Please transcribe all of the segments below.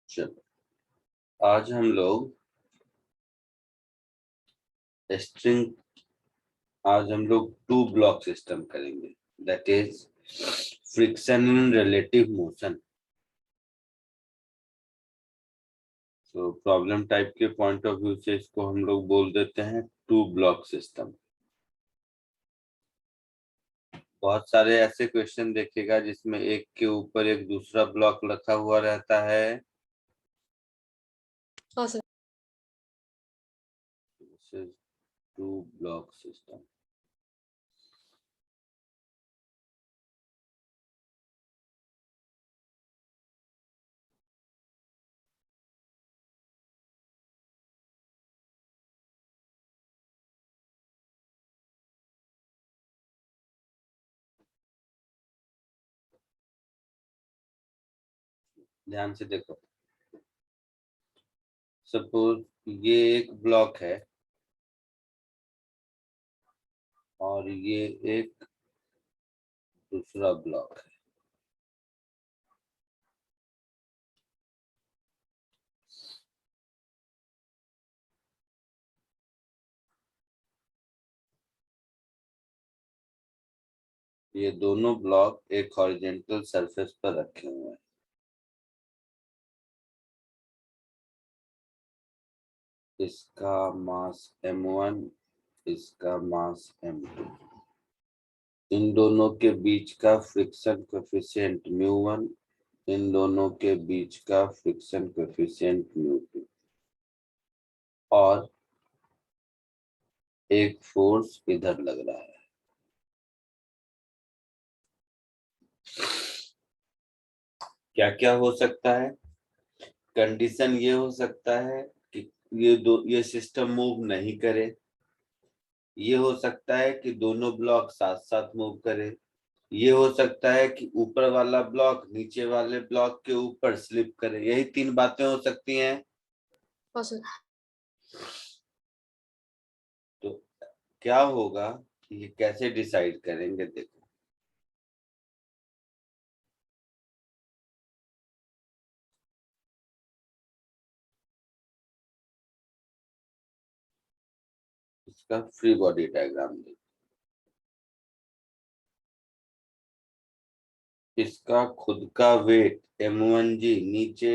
चलो, आज हम लोग स्ट्रिंग आज हम लोग टू ब्लॉक सिस्टम करेंगे, that is friction and relative motion. तो प्रॉब्लम टाइप के पॉइंट ऑफ व्यू से इसको हम लोग बोल देते हैं टू ब्लॉक सिस्टम। बहुत सारे ऐसे क्वेश्चन देखिएगा जिसमें एक के ऊपर एक दूसरा ब्लॉक रखा हुआ रहता है। हाँ sir. This is two block system. ध्यान से देखो, सपोज ये एक ब्लॉक है और ये एक दूसरा ब्लॉक है। ये दोनों ब्लॉक एक हॉरिजॉन्टल सरफेस पर रखे हुए हैं। इसका मास m1, इसका मास m2। इन दोनों के बीच का फ्रिक्शन कोएफिशिएंट μ1, इन दोनों के बीच का फ्रिक्शन कोएफिशिएंट μ2, और एक फोर्स इधर लग रहा है। क्या क्या हो सकता है? कंडीशन ये हो सकता है कि ये सिस्टम मूव नहीं करे। ये हो सकता है कि दोनों ब्लॉक साथ साथ मूव करे। ये हो सकता है कि ऊपर वाला ब्लॉक नीचे वाले ब्लॉक के ऊपर स्लिप करे। यही तीन बातें हो सकती हैं। हाँ सर। तो क्या होगा, ये कैसे डिसाइड करेंगे? देखो, इसका फ्री बॉडी डायग्राम देखो। इसका खुद का वेट m1g नीचे,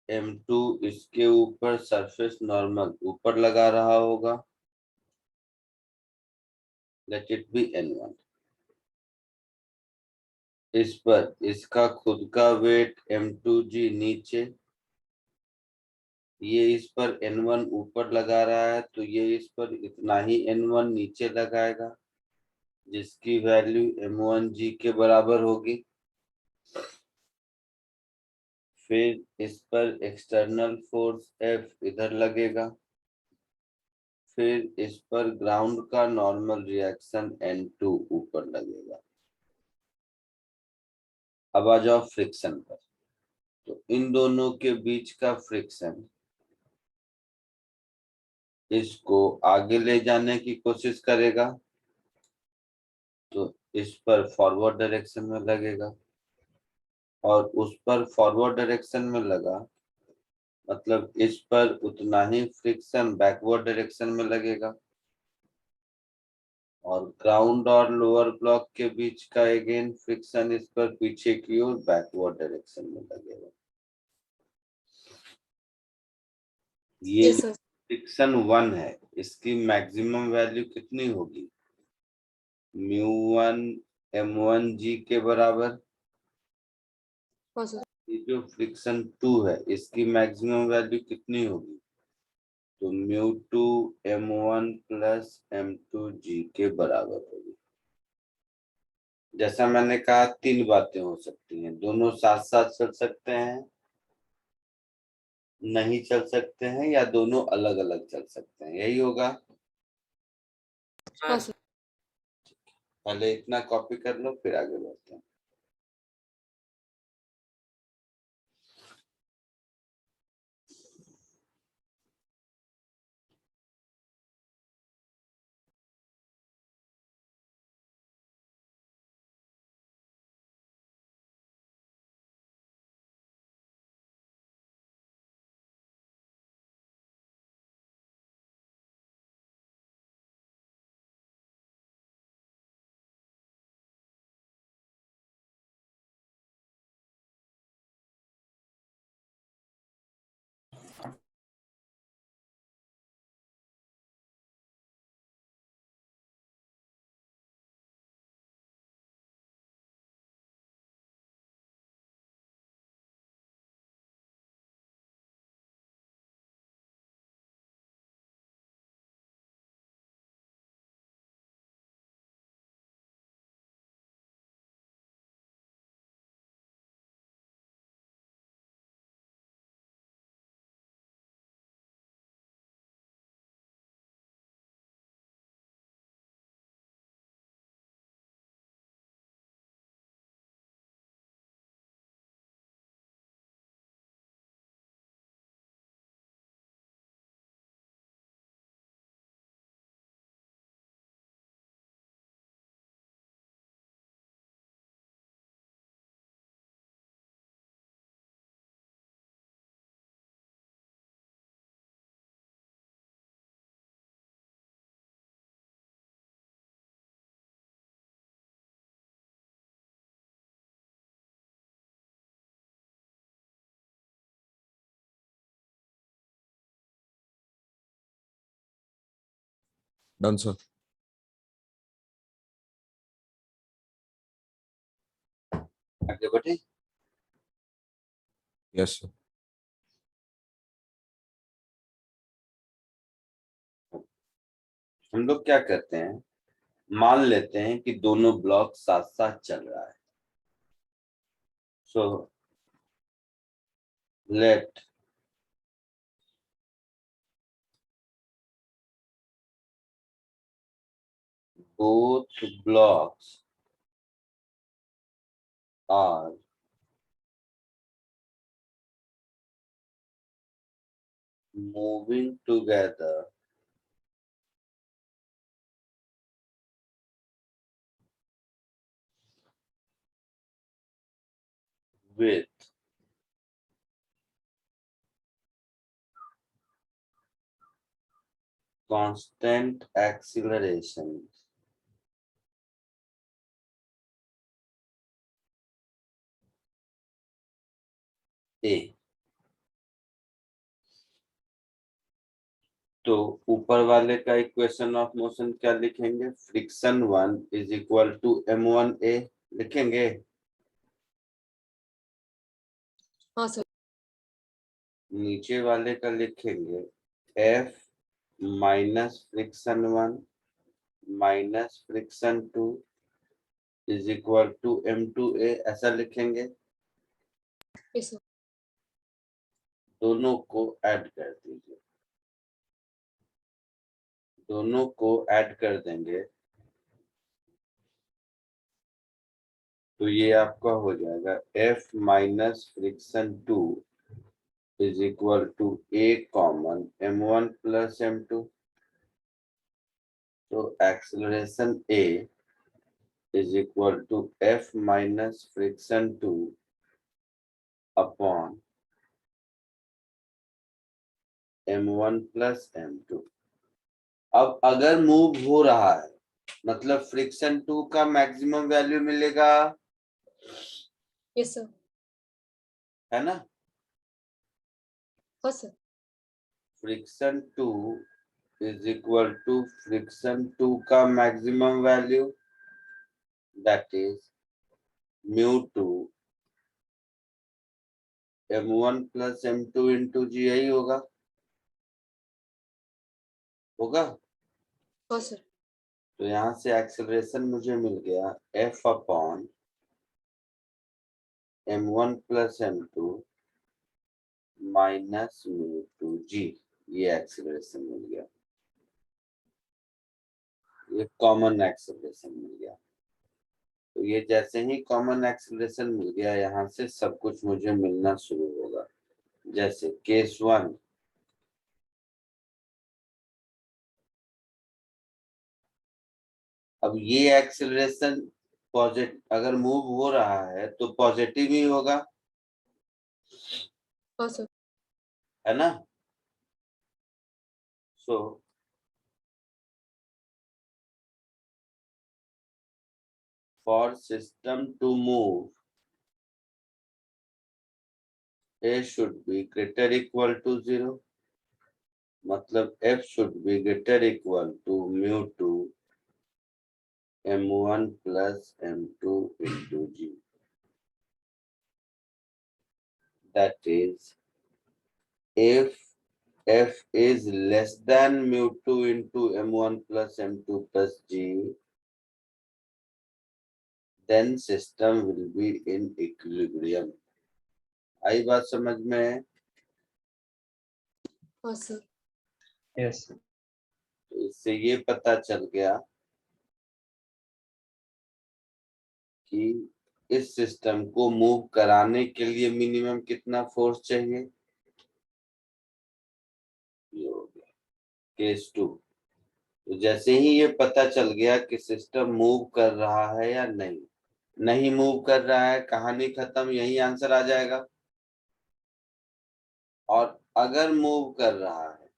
m2 इसके ऊपर सरफेस नॉर्मल ऊपर लगा रहा होगा। Let it be n1। इस पर इसका खुद का वेट m2g नीचे, ये इस पर n1 ऊपर लगा रहा है, तो ये इस पर इतना ही n1 नीचे लगाएगा, जिसकी वैल्यू m1g के बराबर होगी। फिर इस पर एक्सटर्नल फोर्स F इधर लगेगा। फिर इस पर ग्राउंड का नॉर्मल रिएक्शन N2 ऊपर लगेगा। अब आ जाओ फ्रिक्शन पर। तो इन दोनों के बीच का फ्रिक्शन इसको आगे ले जाने की कोशिश करेगा, तो इस पर फॉरवर्ड डायरेक्शन में लगेगा, और उस पर फॉरवर्ड डायरेक्शन में लगा मतलब इस पर उतना ही फ्रिक्शन बैकवर्ड डायरेक्शन में लगेगा, और ग्राउंड और लोअर ब्लॉक के बीच का अगेन फ्रिक्शन इस पर पीछे की ओर बैकवर्ड डायरेक्शन में लगेगा। ये यस जो सर। फ्रिक्शन 1 है, इसकी मैक्सिमम वैल्यू कितनी होगी? μ1 m1g के बराबर। हाँ सर। ये जो फ्रिक्शन 2 है, इसकी मैक्सिमम वैल्यू कितनी होगी? तो μ2 m1 प्लस m2g के बराबर होगी। जैसा मैंने कहा, तीन बातें हो सकती हैं। दोनों साथ साथ चल सकते हैं, नहीं चल सकते हैं, या दोनों अलग अलग चल सकते हैं। यही होगा। हाँ सर। पहले इतना कॉपी कर लो, फिर आगे बढ़ते हैं। Done sir. आगे बढ़े। Yes sir. हम लोग क्या करते हैं, मान लेते हैं कि दोनों ब्लॉक साथ साथ चल रहा है। So let both blocks are moving together with constant acceleration A। तो ऊपर वाले का इक्वेशन ऑफ मोशन क्या लिखेंगे, friction 1 is equal to m1a लिखेंगे। हाँ सर। नीचे वाले का लिखेंगे F minus friction 1 minus friction 2 is equal to m2a, ऐसा लिखेंगे। Yes sir. दोनों को ऐड कर दीजिए, दोनों को ऐड कर देंगे तो ये आपका हो जाएगा F minus friction 2 is equal to A common m1 plus m2। तो acceleration A is equal to F minus friction 2 upon m1 plus m2। अब अगर मूव हो रहा है मतलब फ्रिक्शन 2 का मैक्सिमम वैल्यू मिलेगा, यस सर। है ना। हाँ sir. Friction 2 is equal to friction 2 का maximum value that is μ2 m1 plus m2 into g, यही होगा होगा। हाँ सर। तो यहाँ से एक्सेलरेशन मुझे मिल गया F upon m1 plus m2 minus μ2 g, ये एक्सेलरेशन मिल गया, ये कॉमन एक्सेलरेशन मिल गया। तो ये जैसे ही कॉमन एक्सेलरेशन मिल गया यहाँ से सब कुछ मुझे मिलना शुरू होगा। जैसे केस 1, अब ये एक्सेलरेशन पॉजिटिव अगर मूव हो रहा है तो पॉजिटिव ही होगा, हाँ सर। है ना। So for system to move A should be greater equal to 0, मतलब F should be greater equal to μ2 m1 plus m2 into g, that is if F is less than μ2 into m1 plus m2 plus g, then system will be in equilibrium। आई बात समझ में। हाँ sir. Yes तो इससे ये पता चल गया कि इस सिस्टम को मूव कराने के लिए मिनिमम कितना फोर्स चाहिए, ये हो गया केस 2। तो जैसे ही ये पता चल गया कि सिस्टम मूव कर रहा है या नहीं, नहीं मूव कर रहा है, कहानी खत्म, यही आंसर आ जाएगा। और अगर मूव कर रहा है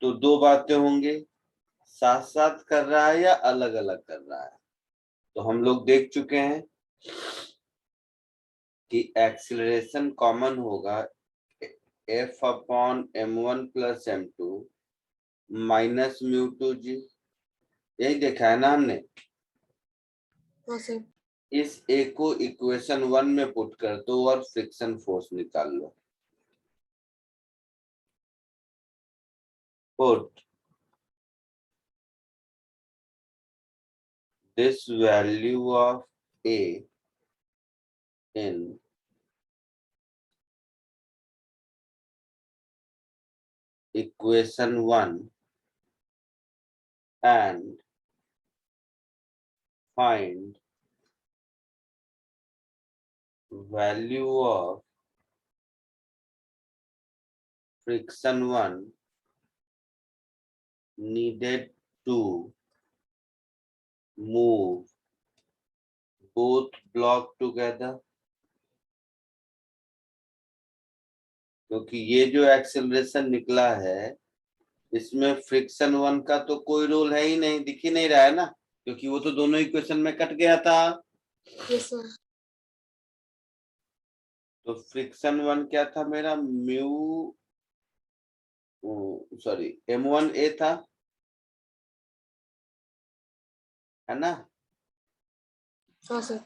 तो दो बातें होंगी, साथ साथ कर रहा है या अलग अलग कर रहा है। तो हम लोग देख चुके हैं कि एक्सीलरेशन कॉमन होगा F/m1 + m2 माइनस μ2g। यही देखा है ना हमने। हाँ सर। इस ए को इक्वेशन 1 में पुट कर दो और फ्रिक्शन फोर्स निकाल लो। Put this value of A in equation 1 and find value of friction 1 needed to move both block together। क्योंकि ये जो एक्सेलरेशन निकला है इसमें फ्रिक्शन 1 का तो कोई रोल है ही नहीं, दिख ही नहीं रहा है ना, क्योंकि वो तो दोनों इक्वेशन में कट गया था। Yes sir. तो फ्रिक्शन 1 क्या था मेरा, m1a था, है ना। हाँ सर।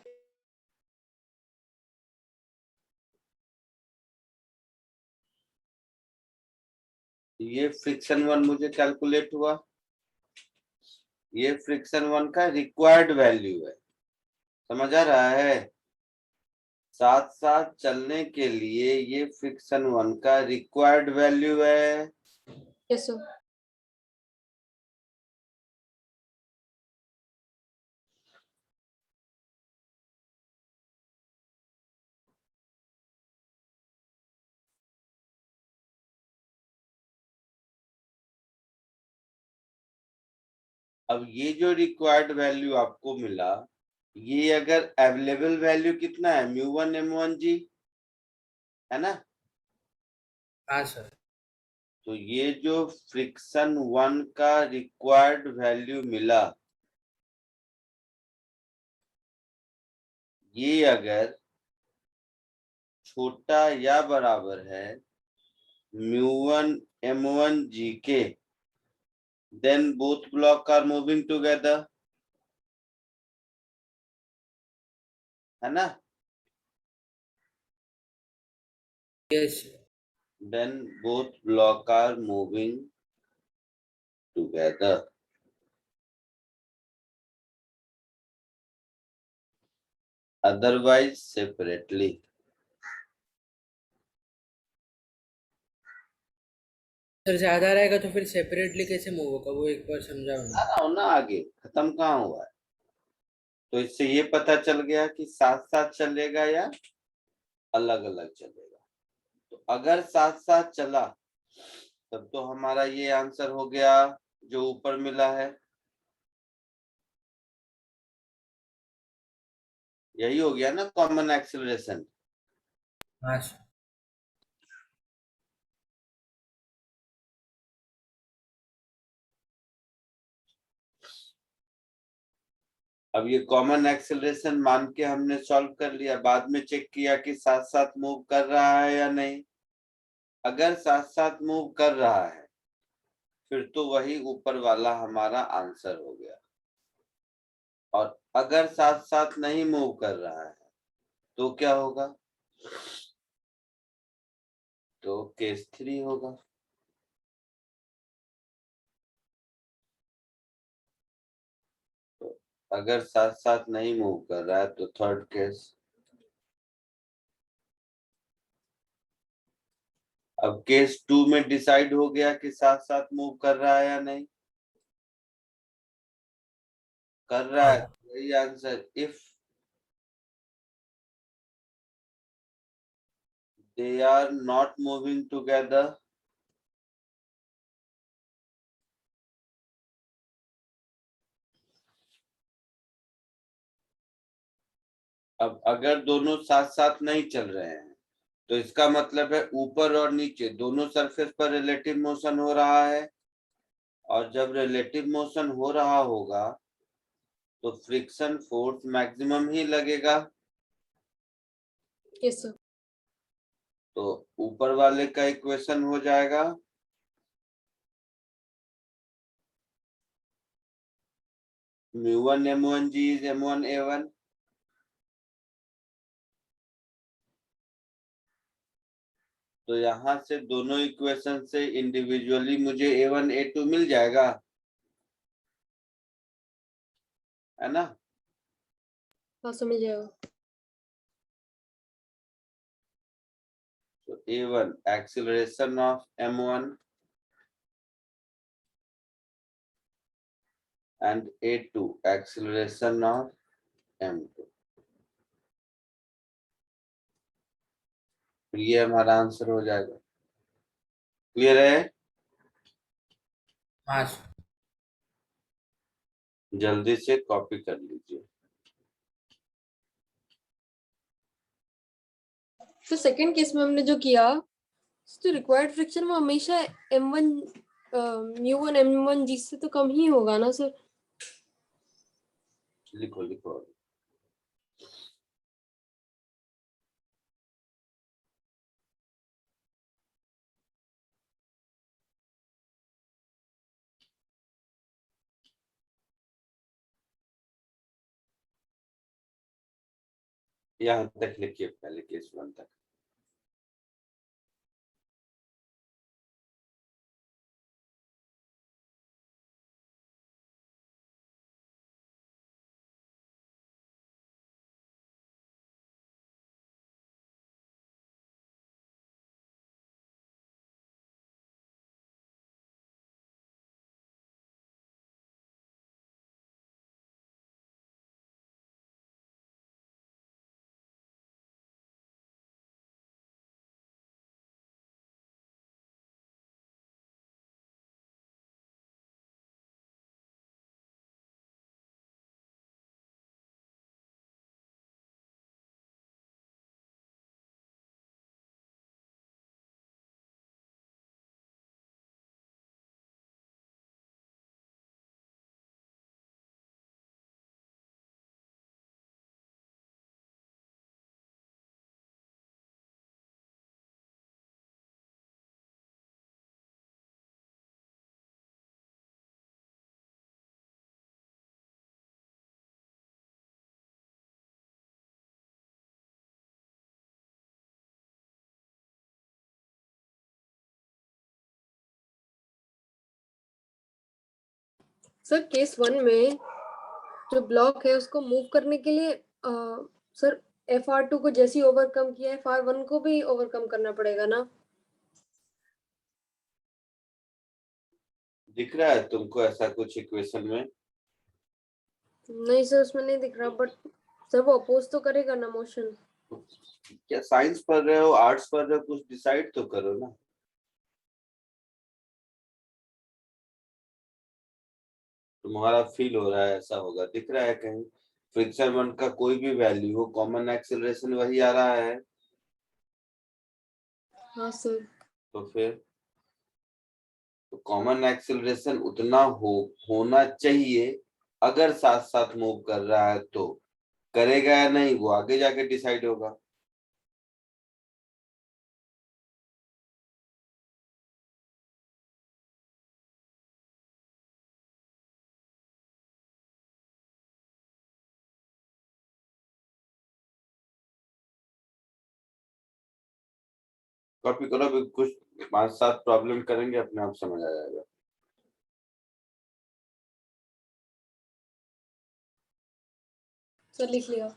ये फ्रिक्शन 1 मुझे कैलकुलेट हुआ, ये फ्रिक्शन 1 का रिक्वायर्ड वैल्यू है। समझ आ रहा है। साथ साथ चलने के लिए ये फ्रिक्शन 1 का रिक्वायर्ड वैल्यू है। Yes sir. अब ये जो रिक्वायर्ड वैल्यू आपको मिला, ये अगर अवेलेबल वैल्यू कितना है, μ1 m1g, है ना। हाँ सर। तो ये जो फ्रिक्शन 1 का रिक्वायर्ड वैल्यू मिला, ये अगर छोटा या बराबर है μ1 m1g के, then both block are moving together, है ना। Yes. Then both block are moving together। Otherwise separately। Sir ज्यादा रहेगा तो फिर सेपरेटली कैसे मूव होगा, वो एक बार समझाओ ना। आओ ना आगे, खत्म कहाँ हुआ है। तो इससे ये पता चल गया कि साथ साथ चलेगा या अलग अलग चलेगा। तो अगर साथ साथ चला तब तो हमारा ये आंसर हो गया जो ऊपर मिला है, यही हो गया ना कॉमन एक्सीलरेशन। हाँ सर। अब ये कॉमन एक्सेलरेशन मान के हमने सॉल्व कर लिया, बाद में चेक किया कि साथ साथ मूव कर रहा है या नहीं। अगर साथ साथ मूव कर रहा है फिर तो वही ऊपर वाला हमारा आंसर हो गया, और अगर साथ साथ नहीं मूव कर रहा है तो क्या होगा, तो केस 3 होगा। तो अगर साथ साथ नहीं मूव कर रहा है तो थर्ड केस। अब केस 2 में डिसाइड हो गया कि साथ साथ मूव कर रहा है या नहीं, कर रहा है, यही answer. If they are not moving together, अब अगर दोनों साथ साथ नहीं चल रहे हैं तो इसका मतलब है ऊपर और नीचे दोनों सरफेस पर रिलेटिव मोशन हो रहा है, और जब रिलेटिव मोशन हो रहा होगा तो फ्रिक्शन फोर्स मैक्सिमम ही लगेगा। Yes, sir. तो ऊपर वाले का इक्वेशन हो जाएगा mu1 m1g is m1 a1, तो यहां से दोनों इक्वेशन से इंडिविजुअली मुझे a1 a2 मिल जाएगा, है ना। हाँ, समझ जाएगा। तो a1 acceleration of m1 and a2 acceleration of m2, तो ये हमारा आंसर हो जाएगा। क्लियर है? हाँ जल्दी से कॉपी कर लीजिए। तो सेकंड केस में हमने जो किया, तो रिक्वायर्ड फ्रिक्शन वो हमेशा m1 mu1 m1 g से तो कम ही होगा ना सर। लिखो लिखो। यहाँ तक लिखिए, पहले केस 1 तक। सर केस 1 में जो ब्लॉक है उसको मूव करने के लिए सर FR2 को जैसे ही ओवरकम किया FR1 को भी ओवरकम करना पड़ेगा ना। दिख रहा है तुमको ऐसा कुछ इक्वेशन में? नहीं सर, उसमें नहीं दिख रहा, बट सर वो अपोज तो करेगा ना मोशन। क्या साइंस पढ़ रहे हो, आर्ट्स पढ़ रहे हो, कुछ डिसाइड तो करो ना। तुम्हारा फील हो रहा है ऐसा होगा, दिख रहा है कहीं फ्रिक्शन 1 का कोई भी वैल्यू हो, कॉमन एक्सेलरेशन वही आ रहा है। हाँ सर। तो फिर तो कॉमन एक्सेलरेशन उतना होना चाहिए, अगर साथ साथ मूव कर रहा है तो। करेगा या नहीं वो आगे जाके डिसाइड होगा। कॉपी करो, अभी कुछ 5-7 प्रॉब्लम करेंगे, अपने आप समझ आ जाएगा। सर लिख लिया।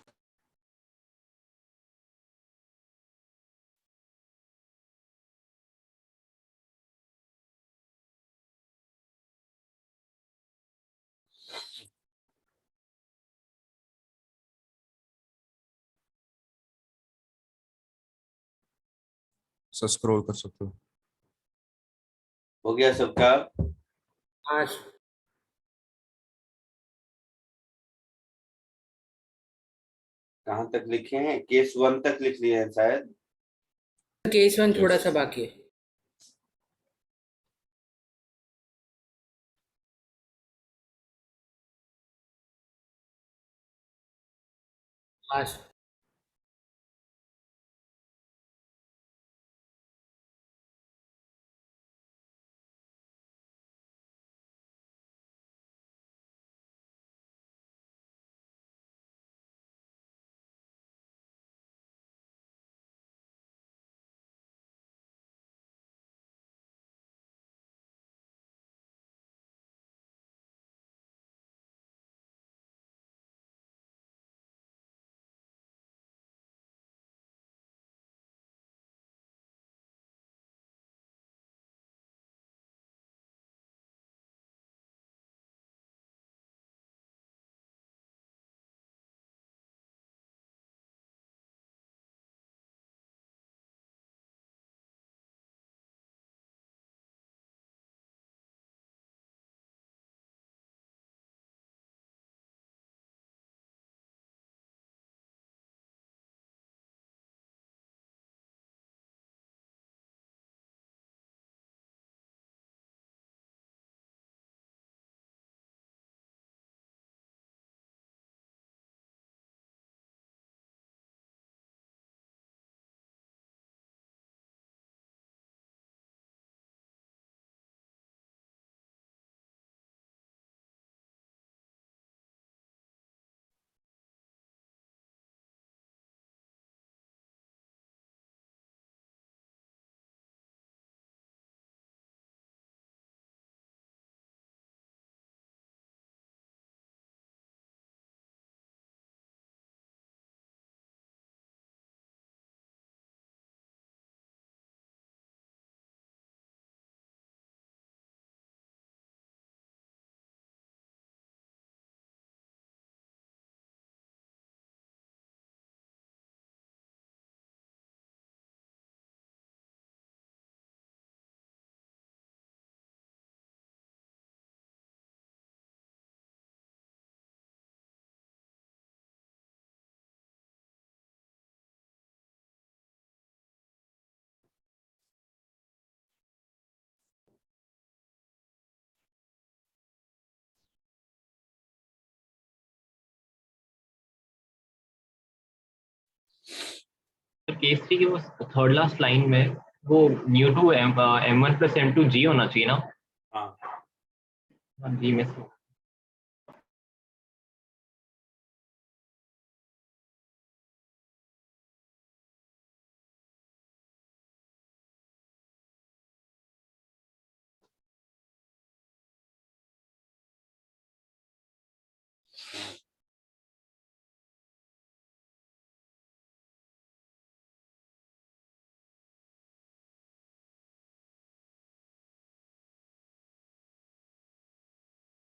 सर स्क्रॉल कर सकते हो। हो गया सबका? हाँ कहाँ तक लिखे हैं? केस 1 तक लिख लिए हैं शायद। केस 1 थोड़ा सा बाकी है। हाँ केस 3 की वो थर्ड लास्ट लाइन में वो new to M1 plus M2 G होना चाहिए ना? हाँ हाँ, जी में से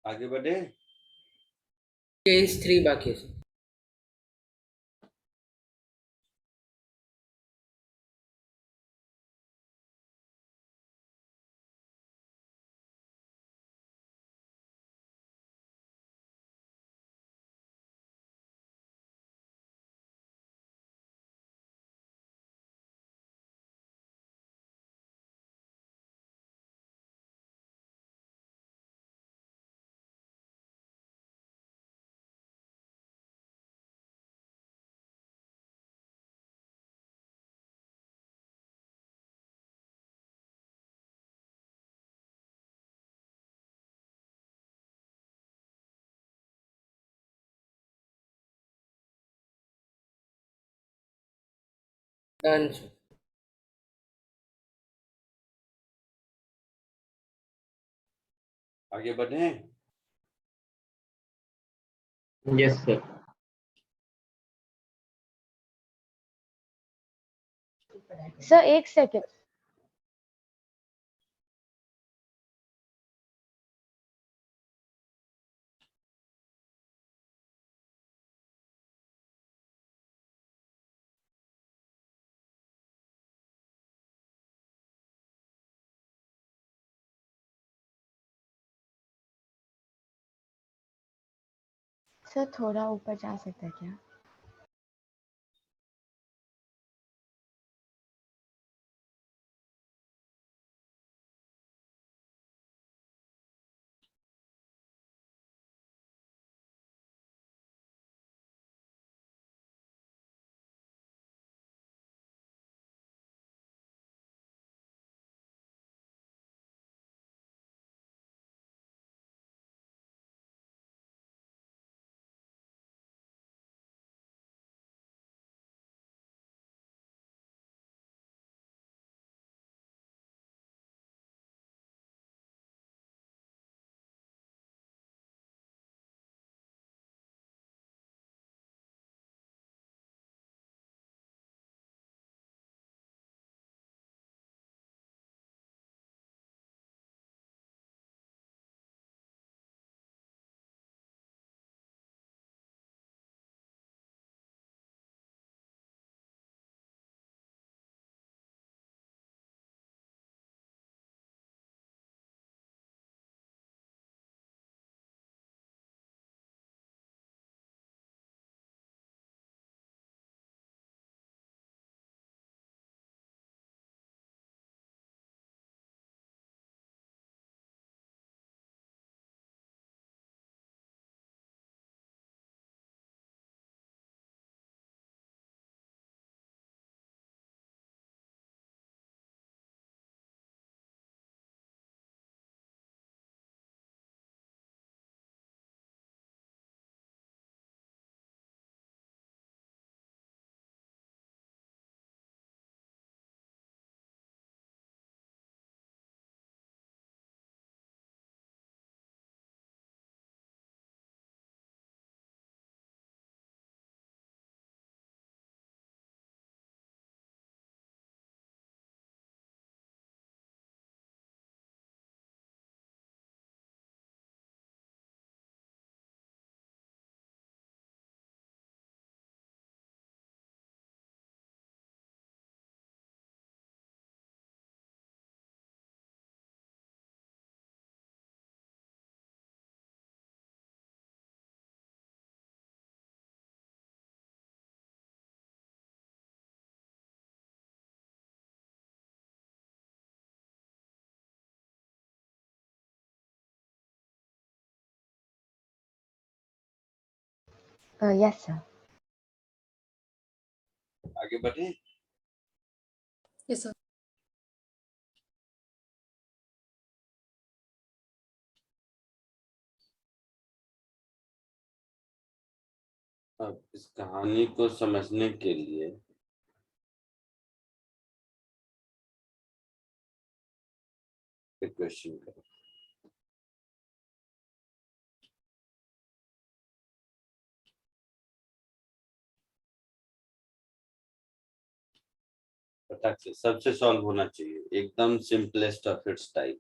आगे बढ़े। केस 3 बाकी है सर। Done sir. आगे बढ़े। Yes sir. सर एक सेकंड। सर थोड़ा ऊपर जा सकता है क्या? Yes sir. आगे बढ़े। Yes sir. अब इस कहानी को समझने के लिए एक क्वेश्चन करो। फटाक से सबसे सॉल्व होना चाहिए, एकदम सिंपलेस्ट ऑफ इट्स टाइप।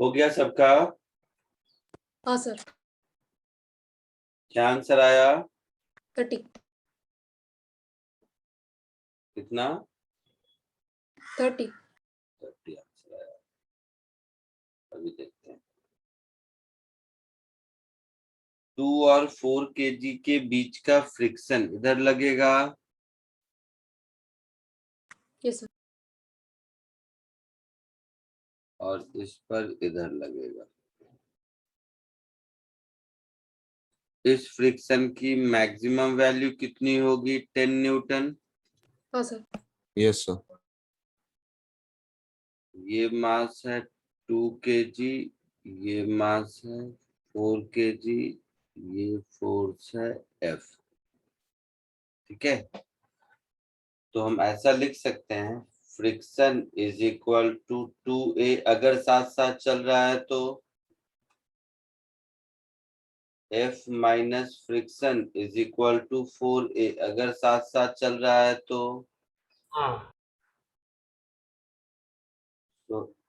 हो गया सबका? हाँ सर। क्या आंसर आया? 30। कितना? 30। 30 आंसर आया। अभी देखते हैं। 2 और 4 kg के बीच का फ्रिक्शन इधर लगेगा, यस सर। और इस पर इधर लगेगा। इस फ्रिक्शन की मैक्सिमम वैल्यू कितनी होगी? 10 न्यूटन। हाँ सर। Yes sir. ये मास है 2 kg, ये मास है 4 kg, ये फोर्स है F। ठीक है, तो हम ऐसा लिख सकते हैं friction is equal to 2a, अगर साथ साथ चल रहा है तो F minus friction is equal to 4a, अगर साथ साथ चल रहा है तो हाँ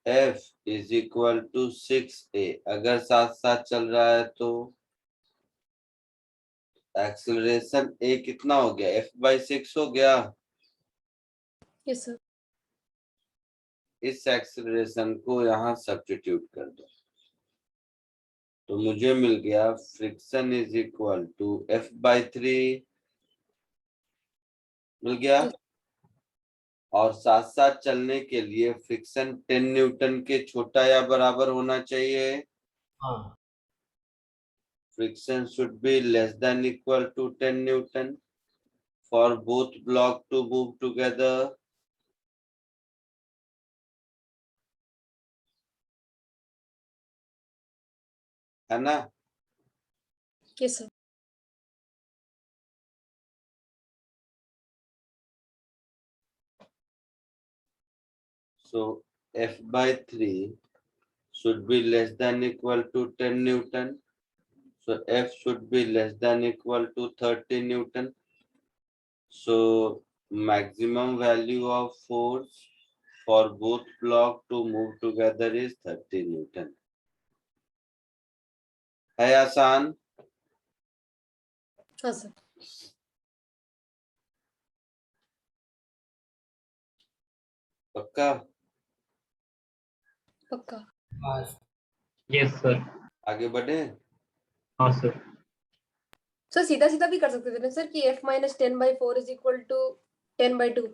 F is equal to 6a, अगर साथ साथ चल रहा है तो एक्सेलरेशन a कितना हो गया? F/6 हो गया। Yes sir. इस एक्सेलरेशन को यहाँ सब्स्टिट्यूट कर दो तो मुझे मिल गया friction is equal to F/3 मिल गया। Yes. और साथ साथ चलने के लिए फ्रिक्शन 10 न्यूटन के छोटा या बराबर होना चाहिए। हाँ friction should be less than equal to 10 Newton for both block to move together. है ना? Yes sir. So F/3 should be less than equal to 10 Newton. So F should be less than equal to 30 Newton. So maximum value of force for both block to move together is 30 Newton. है आसान? हाँ sir. पक्का? पक्का। हाँ yes sir. आगे बढ़े? हाँ sir. Sir सीधा सीधा भी कर सकते थे ना सर कि F minus 10/4 is equal to 10/2।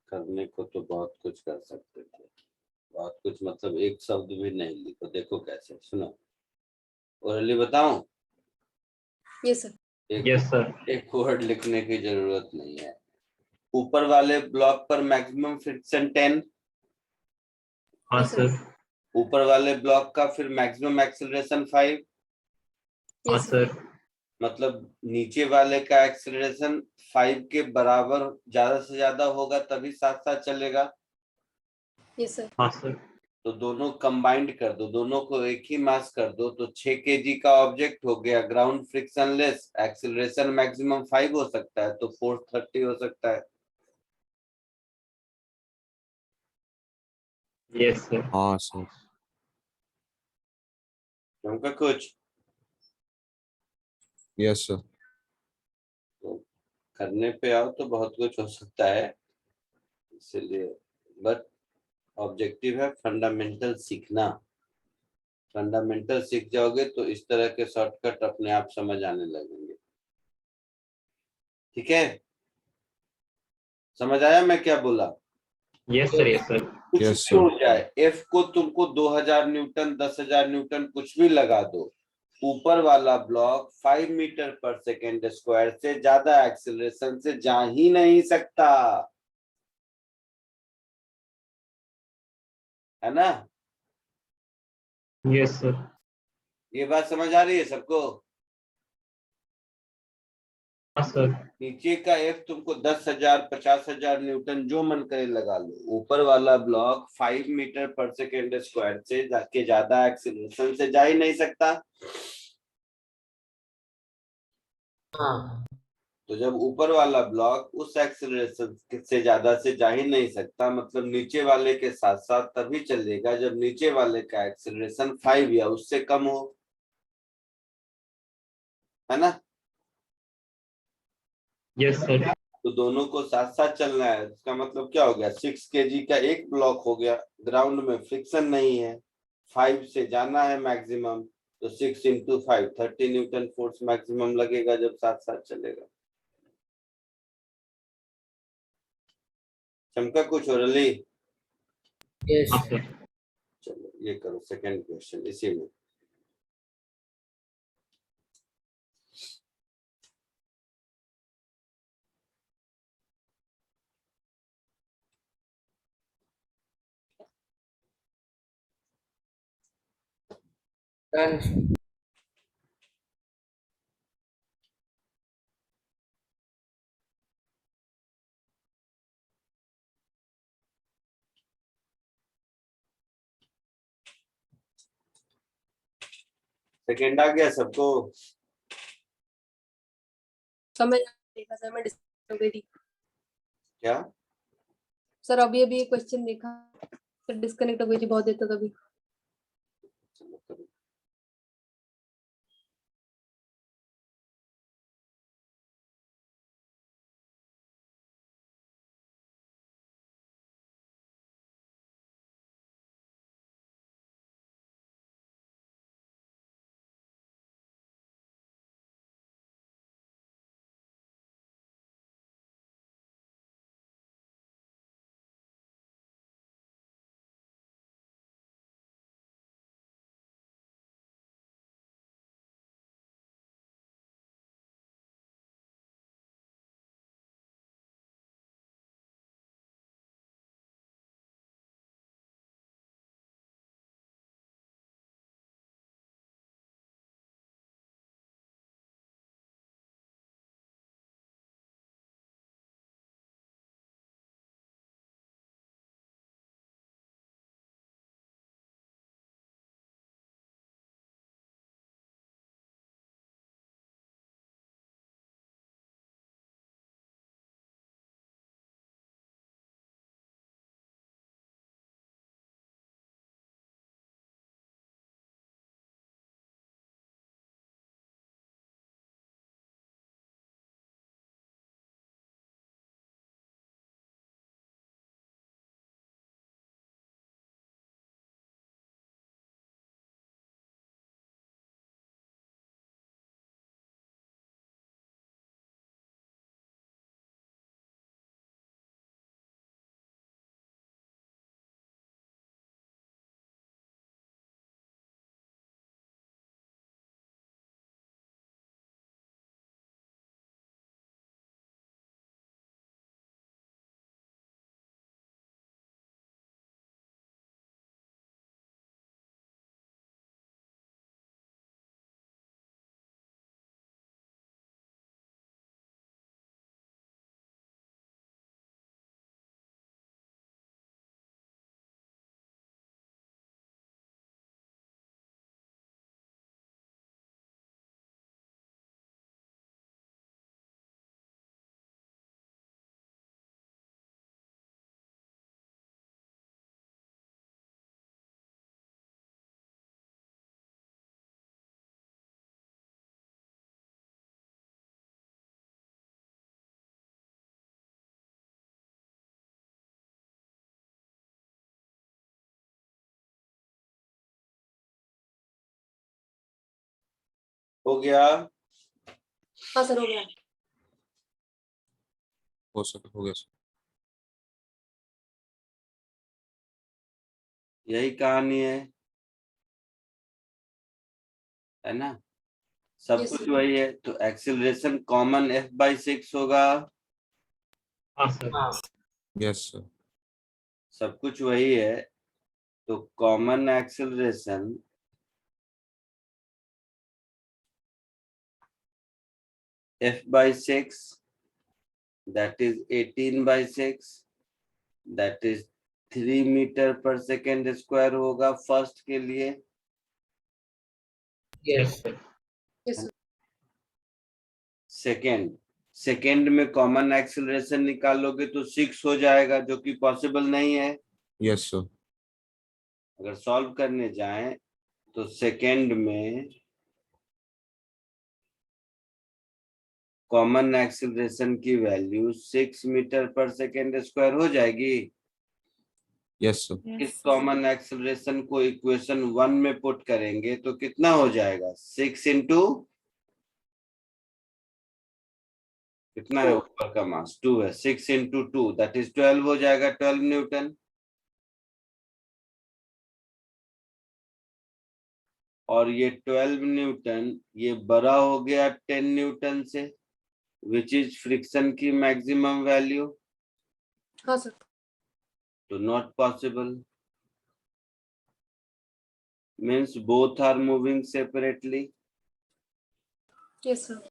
करने को तो बहुत कुछ कर सकते थे, बहुत कुछ मतलब एक शब्द भी नहीं लिखो। देखो कैसे, सुनो ओरली बताऊं? Yes sir. Yes sir. एक वर्ड लिखने की जरूरत नहीं है। ऊपर वाले ब्लॉक पर मैक्सिमम फ्रिक्शन 10, हाँ Yes, sir. सर। ऊपर वाले ब्लॉक का फिर मैक्सिमम एक्सेलरेशन 5, हाँ यस सर। सर। मतलब नीचे वाले का एक्सेलरेशन 5 के बराबर ज्यादा से ज्यादा होगा तभी साथ साथ चलेगा। Yes sir. हाँ सर। तो दोनों कंबाइंड कर दो, दोनों को एक ही मास कर दो तो 6 kg का ऑब्जेक्ट हो गया, ground friction less, acceleration maximum 5 हो सकता है तो फोर्स 30 हो सकता है। Yes sir. हाँ सर। क्योंकि कुछ यस सर। तो करने पे आओ तो बहुत कुछ हो सकता है, इसलिए बट ऑब्जेक्टिव है फंडामेंटल सीखना। फंडामेंटल सीख जाओगे तो इस तरह के शॉर्टकट अपने आप समझ आने लगेंगे। ठीक है, समझ आया मैं क्या बोला? Yes sir. Yes sir. कुछ Yes, भी हो sir. जाए, एफ को तुमको 2000 न्यूटन 10,000 न्यूटन कुछ भी लगा दो, ऊपर वाला ब्लॉक 5 मीटर पर सेकेंड स्क्वायर से ज्यादा एक्सेलरेशन से जा ही नहीं सकता, है ना? Yes sir. ये बात समझ आ रही है सबको? हाँ सर। नीचे का एफ तुमको 10,000 50,000 न्यूटन जो मन करे लगा लो, ऊपर वाला ब्लॉक 5 मीटर पर सेकेंड स्क्वायर से जाके ज्यादा एक्सेलरेशन से जा ही नहीं सकता। हाँ तो जब ऊपर वाला ब्लॉक उस एक्सेलरेशन से ज्यादा से जा ही नहीं सकता, मतलब नीचे वाले के साथ साथ तभी चलेगा जब नीचे वाले का एक्सेलरेशन 5 या उससे कम हो, है ना? Yes sir. तो दोनों को साथ साथ चलना है, इसका मतलब क्या हो गया? 6 kg का एक ब्लॉक हो गया, ग्राउंड में फ्रिक्शन नहीं है, 5 से जाना है मैक्सिमम, तो 6 × 5 30 न्यूटन फोर्स मैक्सिमम लगेगा जब साथ साथ चलेगा। चमका कुछ ओरली? यस हाँ सर। सर। चलो ये करो सेकंड क्वेश्चन इसी में। Done sir. सेकंड आ गया सबको? समय देखा सर, मैं डिस्कनेक्ट हो गई थी क्या? सर। अभी अभी एक क्वेश्चन देखा फिर डिस्कनेक्ट हो गई थी बहुत देर तक अभी। चलो करो। हो गया? हाँ सर हो गया। हो गया सर। यही कहानी है ना? सब Yes, कुछ sir. वही है, तो एक्सीलरेशन कॉमन F/6 होगा। हाँ सर। हाँ यस सर। सब कुछ वही है, तो common acceleration F/6 that is 18/6 that is 3 metre पर सेकेंड स्क्वायर होगा फर्स्ट के लिए। Yes sir. Yes, sir. Second में कॉमन एक्सीलरेशन निकालोगे तो 6 हो जाएगा, जो कि पॉसिबल नहीं है। Yes sir. अगर सॉल्व करने जाएं तो सेकेंड में कॉमन एक्सीलरेशन की वैल्यू 6 मीटर पर सेकेंड स्क्वायर हो जाएगी। Yes sir. इस कॉमन एक्सीलरेशन को इक्वेशन 1 में पुट करेंगे तो कितना हो जाएगा? 6 इंटू कितना है ऊपर का मास 2 है 6 इंटू 2 दैट इज 12 हो जाएगा 12 न्यूटन और ये 12 न्यूटन ये बड़ा हो गया 10 न्यूटन से विच इज फ्रिक्शन की मैक्सिमम वैल्यू हाँ सर तो not possible means both are moving separately yes sir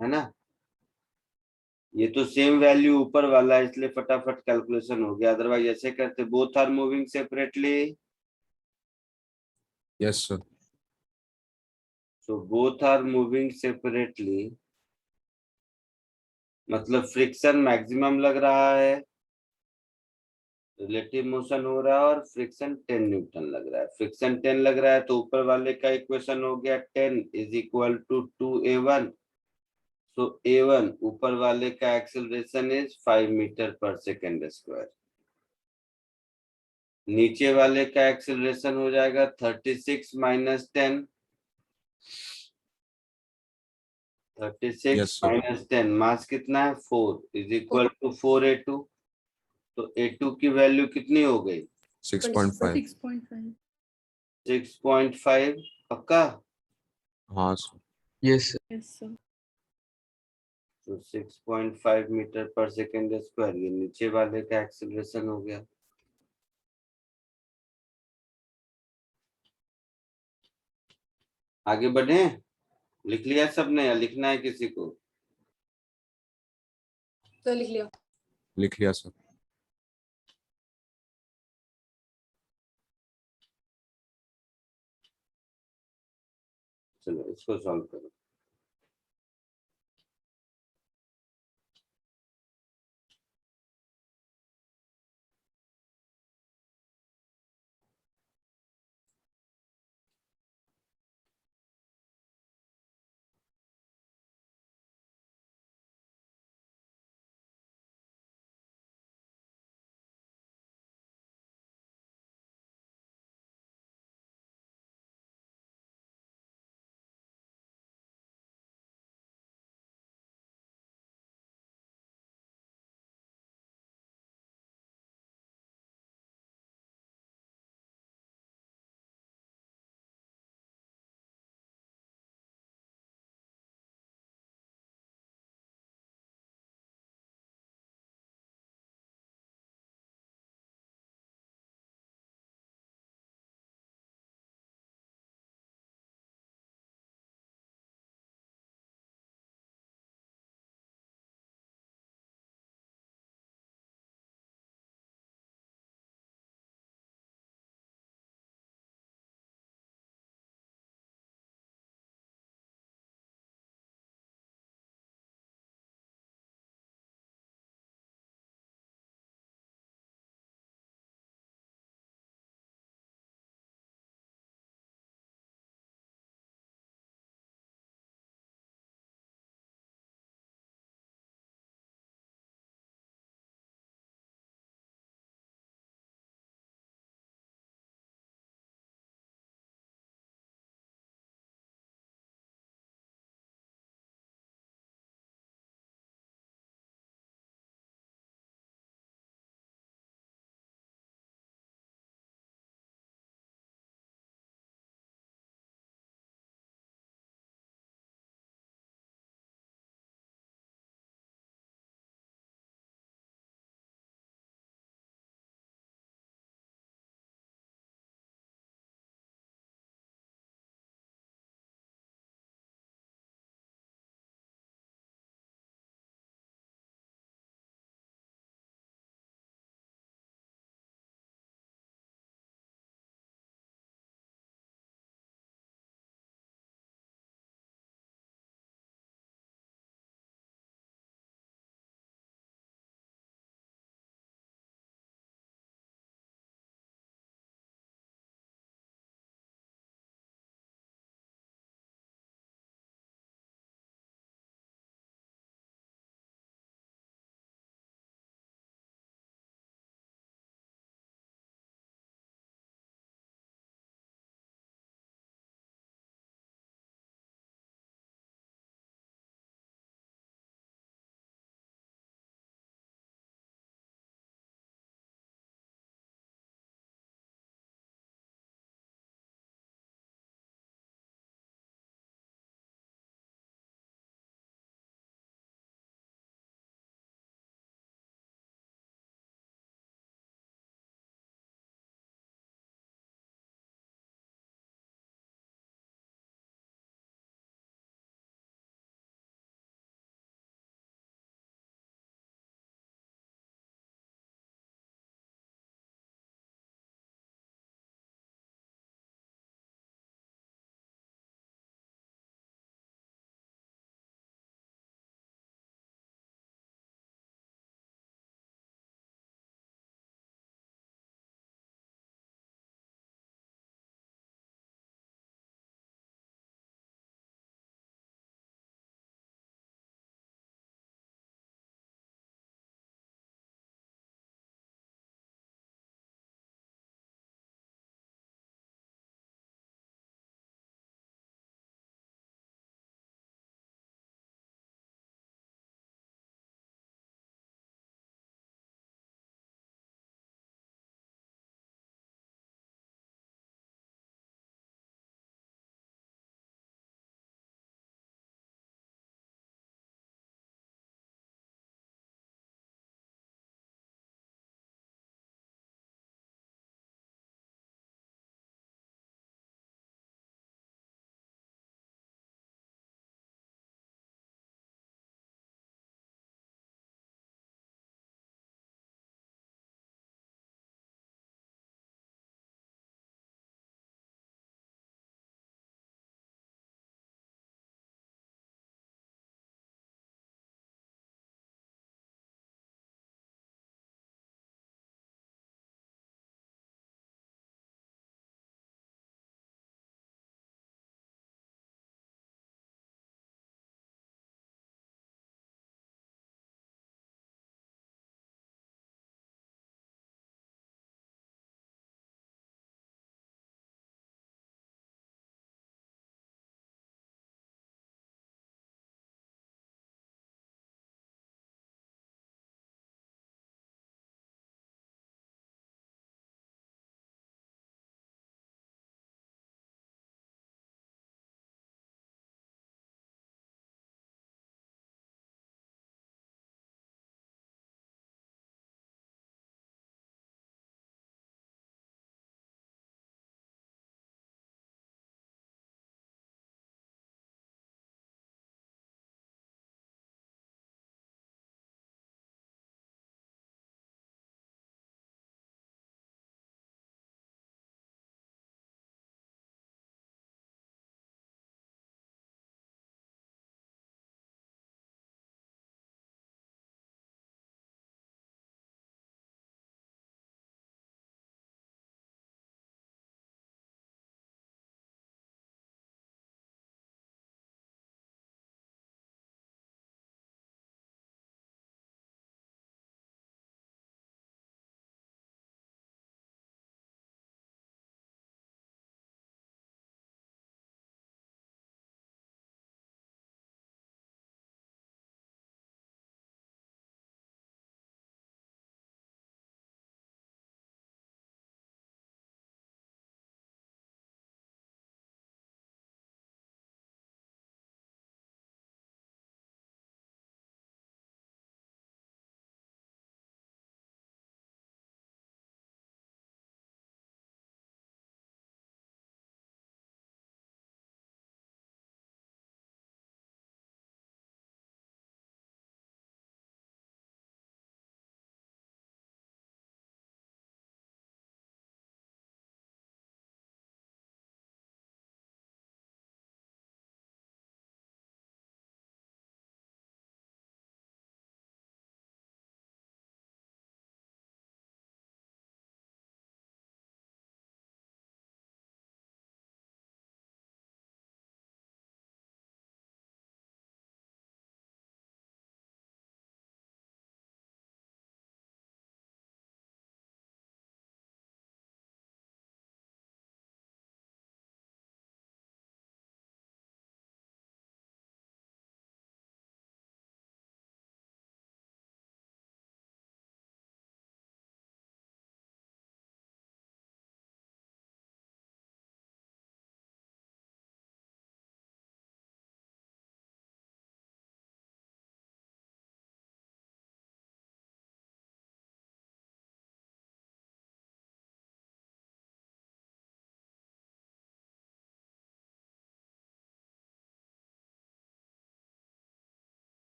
है ना ये तो सेम वैल्यू ऊपर वाला है इसलिए फटाफट कैलकुलेशन हो गया अदरवाइज ऐसे करते both are moving separately Yes, sir. So both are moving separately मतलब फ्रिक्शन मैक्सिमम लग रहा है रिलेटिव मोशन हो रहा है और फ्रिक्शन 10 न्यूटन लग रहा है फ्रिक्शन 10 लग रहा है तो ऊपर वाले का इक्वेशन हो गया 10 is equal to 2a1 so a1 ऊपर वाले का एक्सेलरेशन इज 5 मीटर पर सेकेंड स्क्वायर नीचे वाले का एक्सेलरेशन हो जाएगा 36 माइनस 10 36 Yes, sir. माइनस 10 मास कितना है 4 इज इक्वल टू 4a2 तो a2 की वैल्यू कितनी हो गई 6.5. 6.5. 6.5 पक्का हाँ sir. Yes sir. Yes, sir. तो 6.5 मीटर पर सेकेंड स्क्वायर ये नीचे वाले का एक्सेलरेशन हो गया आगे बढ़े लिख लिया सबने या लिखना है किसी को तो लिख लिया लिख लिया sir. चलो इसको सॉल्व करो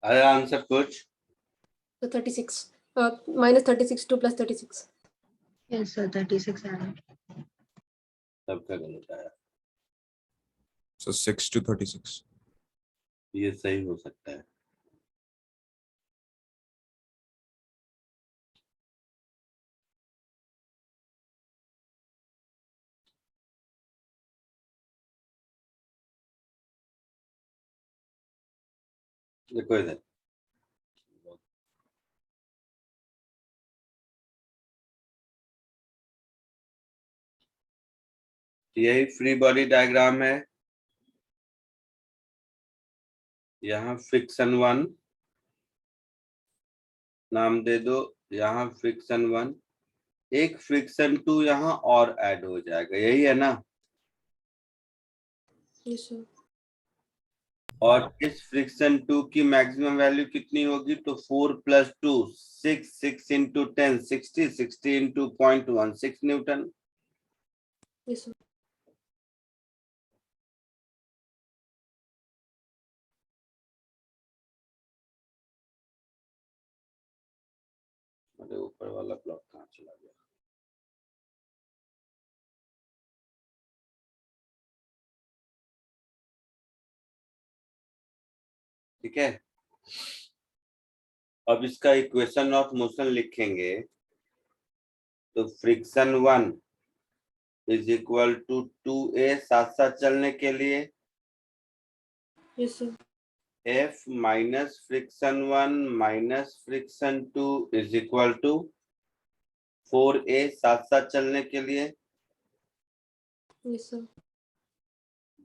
आया आंसर कुछ? So 36. Minus 36 to plus 36. Yes, sir. 36 आ रहा है. सबका गलत आया। So 6 to 36. ये सही हो सकता है। देखो इधर, यही फ्री बॉडी डायग्राम है। यहाँ फ्रिक्शन 1 नाम दे दो, यहाँ फ्रिक्शन 1, एक फ्रिक्शन 2 यहाँ और ऐड हो जाएगा, यही है ना? Yes, sir. और इस फ्रिक्शन 2 की मैक्सिमम वैल्यू कितनी होगी? तो 4 + 2 6, 6 × 10 60, 60 × 0.16 न्यूटन। Yes, sir. अरे ऊपर वाला ब्लॉक कहाँ चला गया? ठीक है, अब इसका इक्वेशन ऑफ मोशन लिखेंगे। तो फ्रिक्शन 1 = 2a, साथ साथ चलने के लिए Yes, sir. F minus friction 1 minus friction 2 = 4a, साथ साथ चलने के लिए Yes, sir.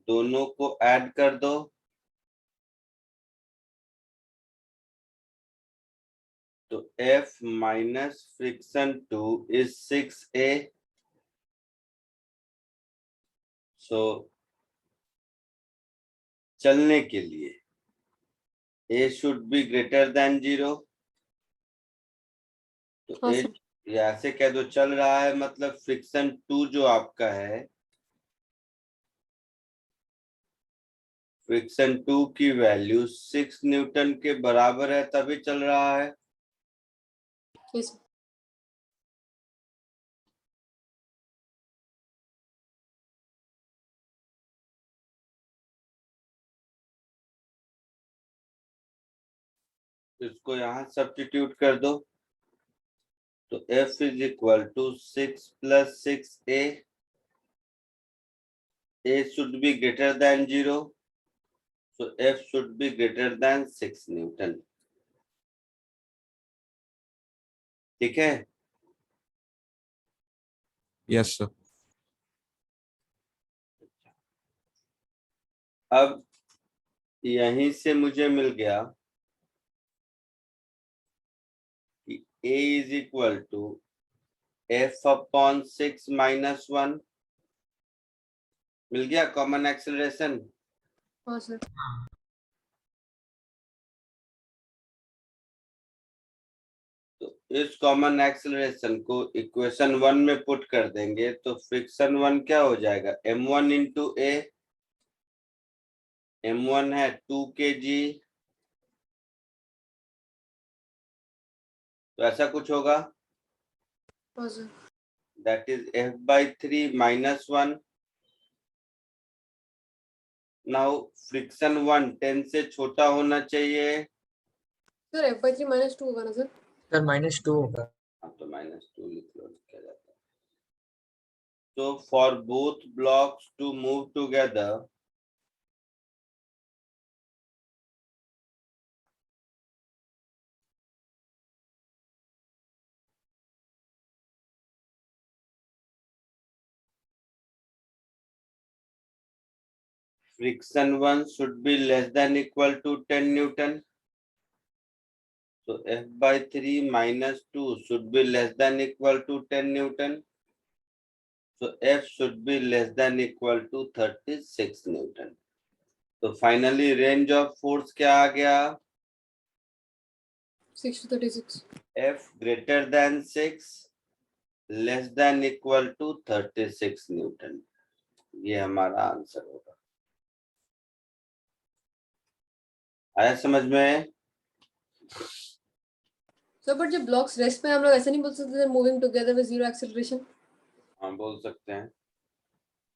दोनों को ऐड कर दो। तो F minus friction 2 is 6a. So चलने के लिए a should be greater than 0। तो हाँ, a sir. ये ऐसे कह दो, चल रहा है मतलब फ्रिक्शन 2 जो आपका है, फ्रिक्शन 2 की वैल्यू 6 न्यूटन के बराबर है, तभी चल रहा है। Yes, sir. इसको यहाँ सब्स्टिट्यूट कर दो। तो F = 6 + 6a, a should be greater than 0, so F should be greater than 6 Newton. ठीक है, Yes, sir. अब यहीं से मुझे मिल गया कि a = F/6 - 1, मिल गया कॉमन एक्सेलरेशन। हाँ, sir. तो इस कॉमन एक्सेलरेशन को इक्वेशन 1 में पुट कर देंगे, तो फ्रिक्शन 1 क्या हो जाएगा? m1 × a, m1 है 2 kg, तो ऐसा कुछ होगा, हाँ, sir. That is F/3 - 1। Now friction 1 10 से छोटा होना चाहिए। Sir, F/3 minus 2 होगा ना, sir? सर -2 होगा. हाँ, तो -2 लिख लो, क्या जाता है। तो for both blocks to move together, friction 1 should be less than equal to 10 Newton. So F/3 - 2 should be less than equal to 10 Newton. So F should be less than equal to 36 Newton. तो finally range of force क्या आ गया? 6 to 36. F greater than 6 less than equal to 36 Newton। ये हमारा answer होगा। आया समझ में? Sir but जब ब्लॉक्स रेस्ट पे हैं, हम लोग ऐसा नहीं बोल सकते moving together with zero acceleration. हाँ बोल सकते हैं।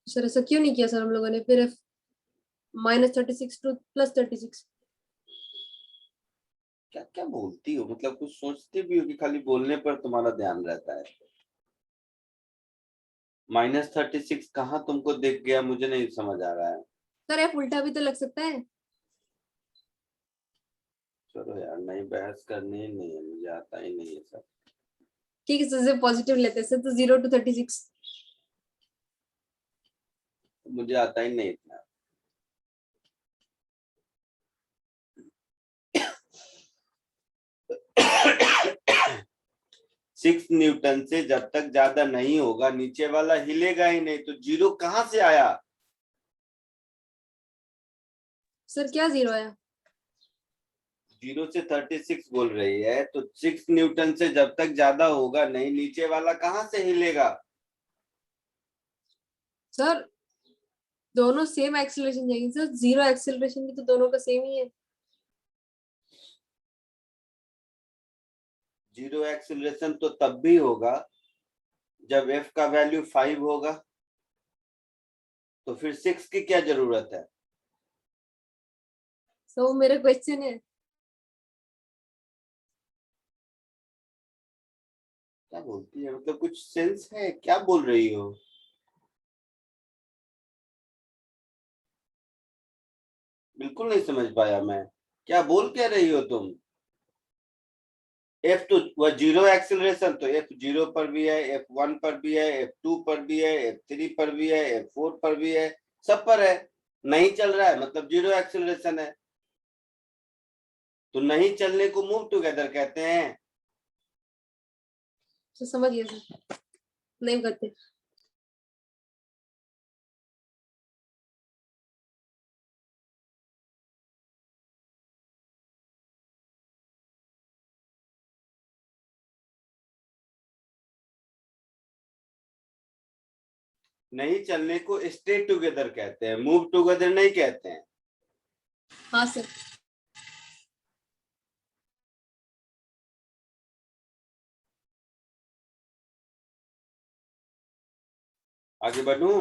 सर ऐसा क्यों नहीं किया सर हम लोगों ने? फिर -36 टू +36। क्या क्या बोलती हो, मतलब कुछ सोचती भी हो कि खाली बोलने पर तुम्हारा ध्यान रहता है? -36 कहाँ तुमको दिख गया, मुझे नहीं समझ आ रहा है। सर F उल्टा भी तो लग सकता है। चलो यार, नहीं बहस करनी ही नहीं है, मुझे आता ही नहीं है सब। ठीक है सर, पॉजिटिव लेते हैं सर, तो 0 to 36। मुझे आता ही नहीं इतना। सिक्स न्यूटन से जब तक ज्यादा नहीं होगा नीचे वाला हिलेगा ही नहीं, तो 0 कहाँ से आया? सर क्या 0 आया? 0 से 36 बोल रही है, तो 6 न्यूटन से जब तक ज्यादा होगा नहीं, नीचे वाला कहाँ से हिलेगा? सर दोनों सेम एक्सेलरेशन जाएंगे सर, 0 एक्सेलरेशन भी तो दोनों का सेम ही है। 0 एक्सीलरेशन तो तब भी होगा जब f का वैल्यू 5 होगा, तो फिर 6 की क्या जरूरत है? सो मेरा क्वेश्चन है। क्या बोलती है, मतलब कुछ सेंस है, क्या बोल रही हो? बिल्कुल नहीं समझ पाया मैं, क्या बोल क्या रही हो तुम? F तो वह 0 एक्सीलरेशन, तो F 0 पर भी है, F1 पर भी है, F2 पर भी है, F3 पर भी है, F4 पर भी है, सब पर है। नहीं चल रहा है मतलब 0 एक्सीलरेशन है। तो नहीं चलने को मूव टुगेदर कहते हैं। तो समझ गया सर, नहीं करते। नहीं चलने को स्टे टुगेदर कहते हैं, मूव टुगेदर नहीं कहते हैं। हाँ सर। आगे बढ़ूं?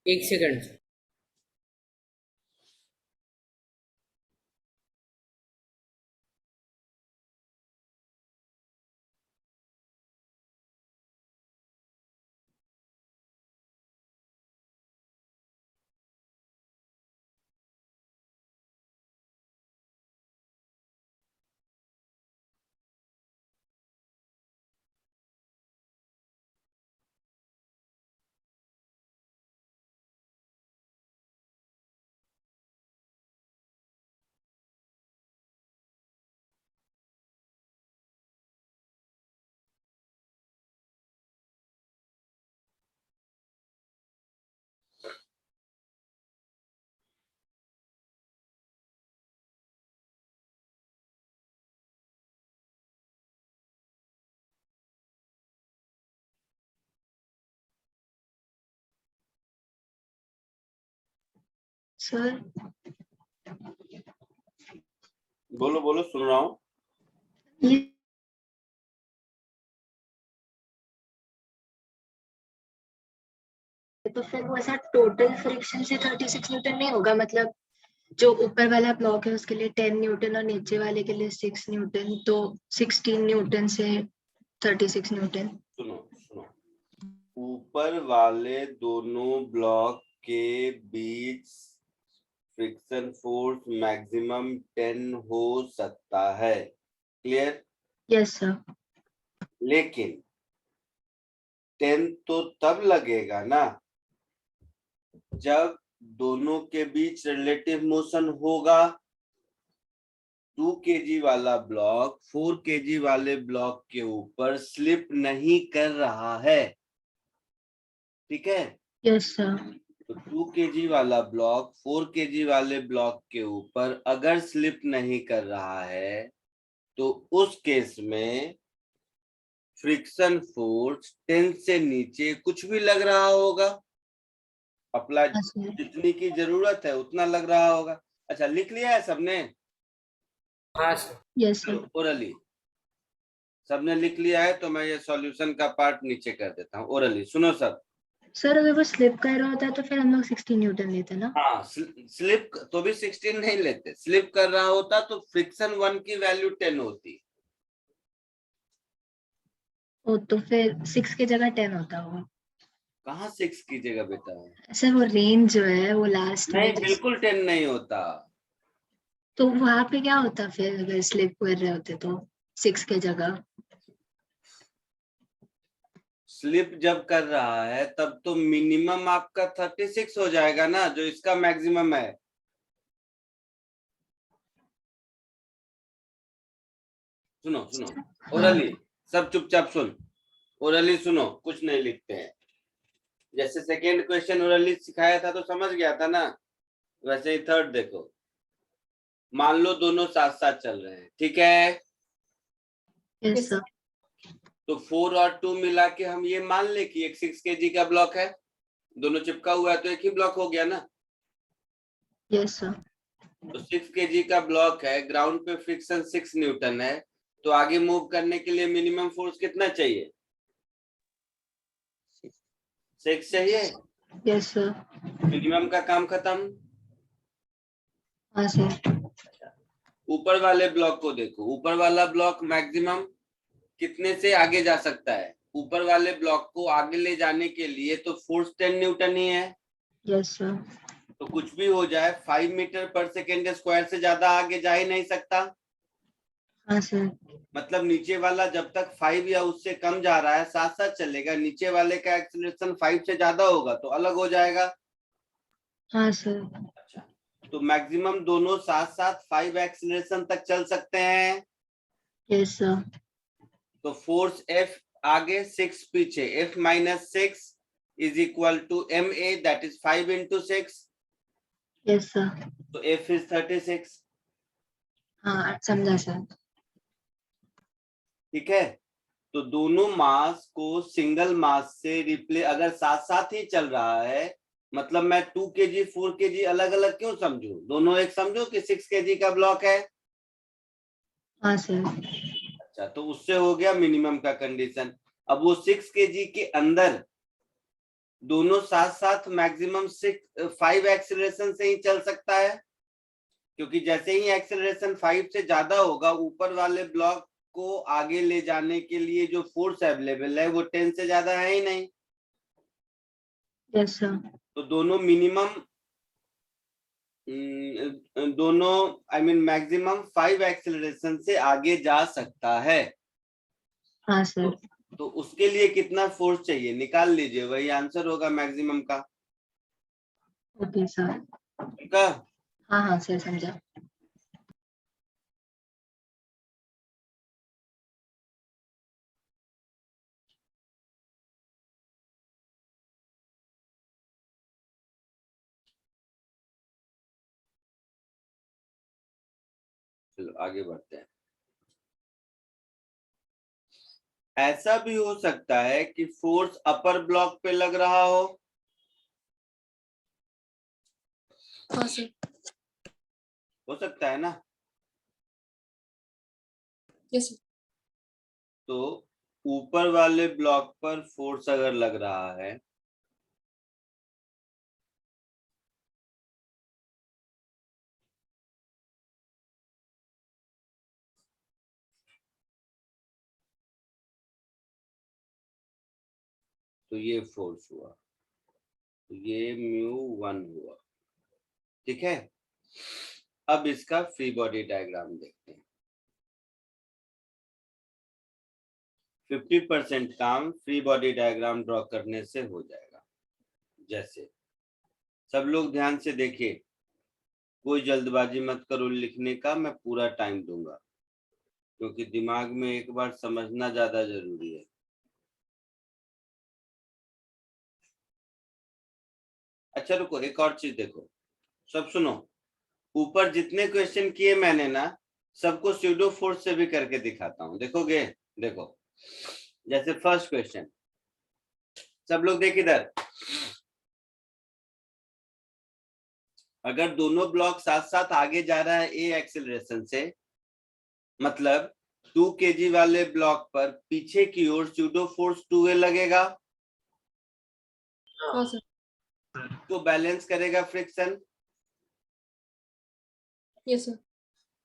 1 सेकंड। सर बोलो बोलो, सुन रहा हूँ। ये तो फिर वो ऐसा टोटल फ्रिक्शन से 36 न्यूटन नहीं होगा, मतलब जो ऊपर वाला ब्लॉक है उसके लिए 10 न्यूटन और नीचे वाले के लिए 6 न्यूटन, तो 16 न्यूटन से 36 न्यूटन। सुनो सुनो, ऊपर वाले दोनों ब्लॉक के बीच फ्रिक्शन फोर्स मैक्सिमम 10 हो सकता है, क्लियर? Yes sir. लेकिन 10 तो तब लगेगा ना जब दोनों के बीच रिलेटिव मोशन होगा। 2 kg वाला ब्लॉक 4 kg वाले ब्लॉक के ऊपर स्लिप नहीं कर रहा है, ठीक है? Yes sir. तो 2 kg वाला ब्लॉक 4 kg वाले ब्लॉक के ऊपर अगर स्लिप नहीं कर रहा है, तो उस केस में फ्रिक्शन फोर्स 10 से नीचे कुछ भी लग रहा होगा, अप्लाई हाँ सर। जितनी की जरूरत है उतना लग रहा होगा। अच्छा लिख लिया है सबने? हाँ सर। Yes sir. चलो ओरली सबने लिख लिया है तो मैं ये सॉल्यूशन का पार्ट नीचे कर देता हूँ। ओरली सुनो सब। सर अगर वो स्लिप कर रहा होता है तो फिर हम लोग 16 न्यूटन लेते ना। हाँ स्लिप तो भी 16 नहीं लेते, स्लिप कर रहा होता तो फ्रिक्शन 1 की वैल्यू 10 होती। ओ तो फिर 6 की जगह 10 होता होगा। कहाँ 6 की जगह बेटा? सर वो रेंज जो है वो लास्ट नहीं में बिल्कुल 10 नहीं होता। तो वहां पे क्या होता फिर अगर स्लिप कर रहे होते तो 6 के जगह। स्लिप जब कर रहा है तब तो मिनिमम आपका 36 हो जाएगा ना, जो इसका मैक्सिमम है। सुनो सुनो ओरली, सब चुपचाप सुन। ओरली सुनो, कुछ नहीं लिखते हैं। जैसे सेकेंड क्वेश्चन ओरली सिखाया था तो समझ गया था ना, वैसे ही थर्ड देखो। मान लो दोनों साथ साथ चल रहे हैं, ठीक है? Yes sir. तो 4 और 2 मिला के हम ये मान ले कि एक 6 kg का ब्लॉक है, दोनों चिपका हुआ है तो एक ही ब्लॉक हो गया ना। Yes sir. तो 6 kg का ब्लॉक है, ग्राउंड पे फ्रिक्शन 6 न्यूटन है, तो आगे मूव करने के लिए मिनिमम फोर्स कितना चाहिए? 6 चाहिए। Yes sir. मिनिमम का काम खत्म। हाँ सर। ऊपर वाले ब्लॉक को देखो, ऊपर वाला ब्लॉक मैक्सिमम कितने से आगे जा सकता है? ऊपर वाले ब्लॉक को आगे ले जाने के लिए तो फोर्स 10 न्यूटन ही है। Yes sir. तो कुछ भी हो जाए 5 मीटर पर सेकेंड स्क्वायर से ज्यादा आगे जा ही नहीं सकता। हाँ सर। मतलब नीचे वाला जब तक 5 या उससे कम जा रहा है साथ साथ चलेगा, नीचे वाले का एक्सीलरेशन 5 से ज्यादा होगा तो अलग हो जाएगा। हाँ सर। अच्छा, तो मैक्सिमम दोनों साथ साथ 5 एक्सीलरेशन तक चल सकते हैं। Yes sir. तो फोर्स F आगे 6 पीछे, F minus 6 is equal to MA, that is 5 into 6। Yes sir. तो F इज 36। हाँ समझा सर। ठीक है, तो दोनों मास को सिंगल मास से रिप्लेस, अगर साथ साथ ही चल रहा है मतलब मैं 2 kg 4 kg अलग अलग क्यों समझू, दोनों एक समझो कि 6 kg का ब्लॉक है। हाँ सर। अच्छा, तो उससे हो गया मिनिमम का कंडीशन। अब वो 6 kg के अंदर दोनों साथ साथ मैक्सिमम 5 एक्सीलरेशन से ही चल सकता है, क्योंकि जैसे ही एक्सीलरेशन 5 से ज्यादा होगा ऊपर वाले ब्लॉक को आगे ले जाने के लिए जो फोर्स अवेलेबल है वो 10 से ज्यादा है ही नहीं। Yes sir. तो दोनों मिनिमम दोनों आई मीन मैक्सिमम 5 एक्सीलरेशन से आगे जा सकता है। हाँ सर। तो उसके लिए कितना फोर्स चाहिए निकाल लीजिए, वही आंसर होगा मैक्सिमम का। Okay sir. ठीक है? हाँ हाँ सर समझा। चलो आगे बढ़ते हैं। ऐसा भी हो सकता है कि फोर्स अपर ब्लॉक पे लग रहा हो। हाँ सर। हो सकता है ना? Yes sir. तो ऊपर वाले ब्लॉक पर फोर्स अगर लग रहा है तो ये फोर्स हुआ, तो ये μ1 हुआ। ठीक है, अब इसका फ्री बॉडी डायग्राम देखते हैं। 50% काम फ्री बॉडी डायग्राम ड्रॉ करने से हो जाएगा। जैसे सब लोग ध्यान से देखिए, कोई जल्दबाजी मत करो लिखने का, मैं पूरा टाइम दूंगा क्योंकि दिमाग में एक बार समझना ज्यादा जरूरी है। अच्छा रुको, एक और चीज देखो, सब सुनो। ऊपर जितने क्वेश्चन किए मैंने ना, सबको स्यूडो फोर्स से भी करके दिखाता हूँ, देखोगे? देखो, जैसे फर्स्ट क्वेश्चन, सब लोग देख इधर। अगर दोनों ब्लॉक साथ साथ आगे जा रहा है ए एक्सेलरेशन से, मतलब 2 kg वाले ब्लॉक पर पीछे की ओर स्यूडो फोर्स 2a लगेगा, हाँ सर, तो बैलेंस करेगा फ्रिक्शन। यस सर,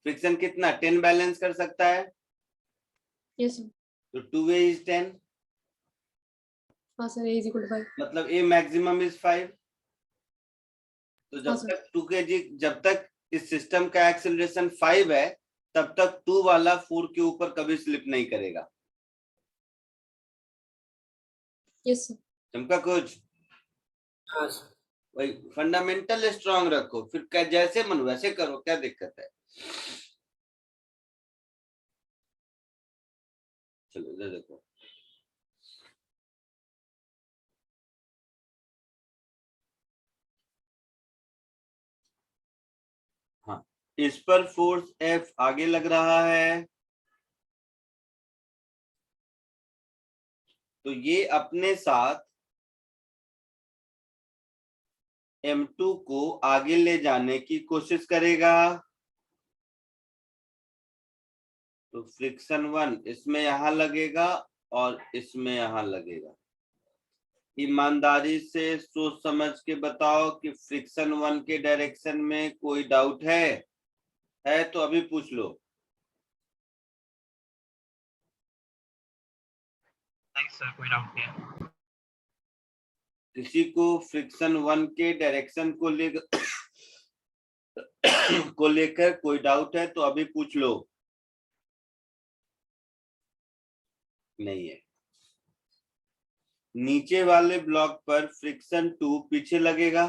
फ्रिक्शन कितना 10 बैलेंस कर सकता है, यस सर, तो 2a is 10, हाँ sir, A is equal to 5, मतलब a मैक्सिमम इज 5। तो हाँ जब सर, तक 2 kg, जब तक इस सिस्टम का एक्सेलरेशन 5 है, तब तक 2 वाला 4 के ऊपर कभी स्लिप नहीं करेगा। यस सर, चमका कुछ? हाँ सर। वही फंडामेंटल स्ट्रांग रखो, फिर जैसे मन वैसे करो, क्या दिक्कत है। चलो इधर देखो, हाँ, इस पर फोर्स F आगे लग रहा है, तो ये अपने साथ M2 को आगे ले जाने की कोशिश करेगा। तो फ्रिक्शन 1 इसमें यहां लगेगा और इसमें यहां लगेगा। ईमानदारी से सोच समझ के बताओ कि फ्रिक्शन 1 के डायरेक्शन में कोई डाउट है तो अभी पूछ लो। नहीं सर, कोई डाउट नहीं है। किसी को फ्रिक्शन 1 के डायरेक्शन को लेकर कोई डाउट है तो अभी पूछ लो। नहीं है। नीचे वाले ब्लॉक पर फ्रिक्शन 2 पीछे लगेगा,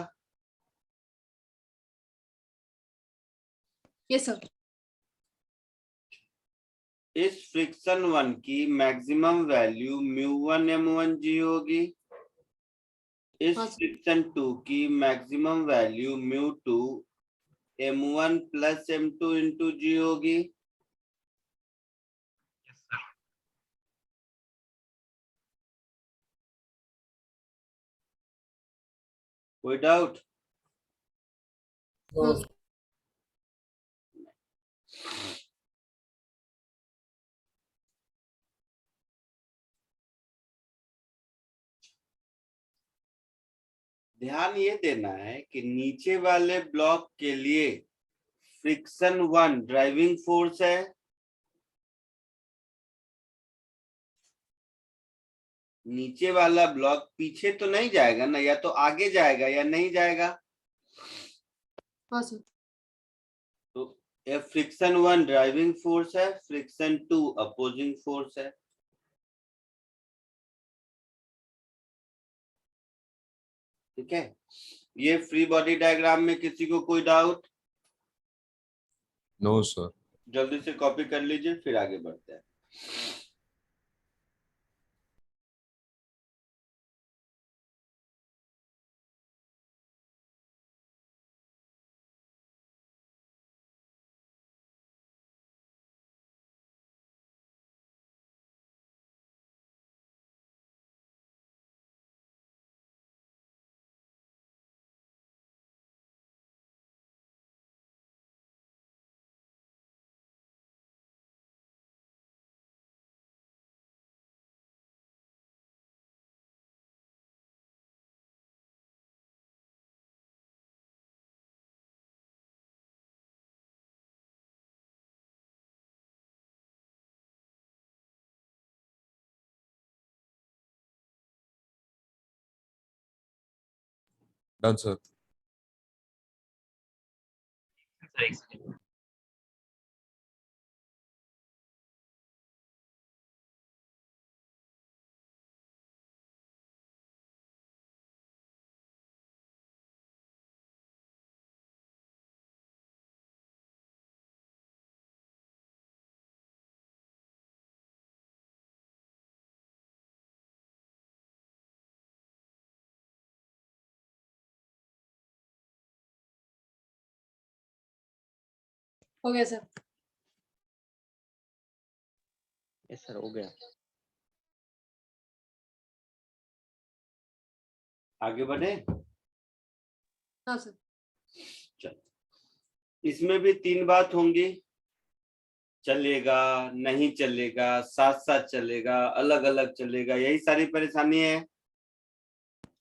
यस सर, इस फ्रिक्शन 1 की मैक्सिमम वैल्यू μ1 m1g होगी, इस हाँ सर, फ्रिक्शन 2 की maximum value μ2 m1 plus m2 into g होगी। Yes sir. कोई डाउट? हाँ हाँ सर, ध्यान ये देना है कि नीचे वाले ब्लॉक के लिए फ्रिक्शन 1 ड्राइविंग फोर्स है, नीचे वाला ब्लॉक पीछे तो नहीं जाएगा ना, या तो आगे जाएगा या नहीं जाएगा। हाँ सर, तो फ्रिक्शन 1 ड्राइविंग फोर्स है, फ्रिक्शन 2 अपोजिंग फोर्स है। ठीक है, ये फ्री बॉडी डायग्राम में किसी को कोई डाउट? No, sir. जल्दी से कॉपी कर लीजिए, फिर आगे बढ़ते हैं। Done, sir. सर एक सेकंड। हो गया सर, यस सर, हो गया। आगे बढ़े। हाँ सर, चलो, इसमें भी 3 बात होंगी। चलेगा, नहीं चलेगा, साथ साथ चलेगा, अलग अलग चलेगा, यही सारी परेशानी है।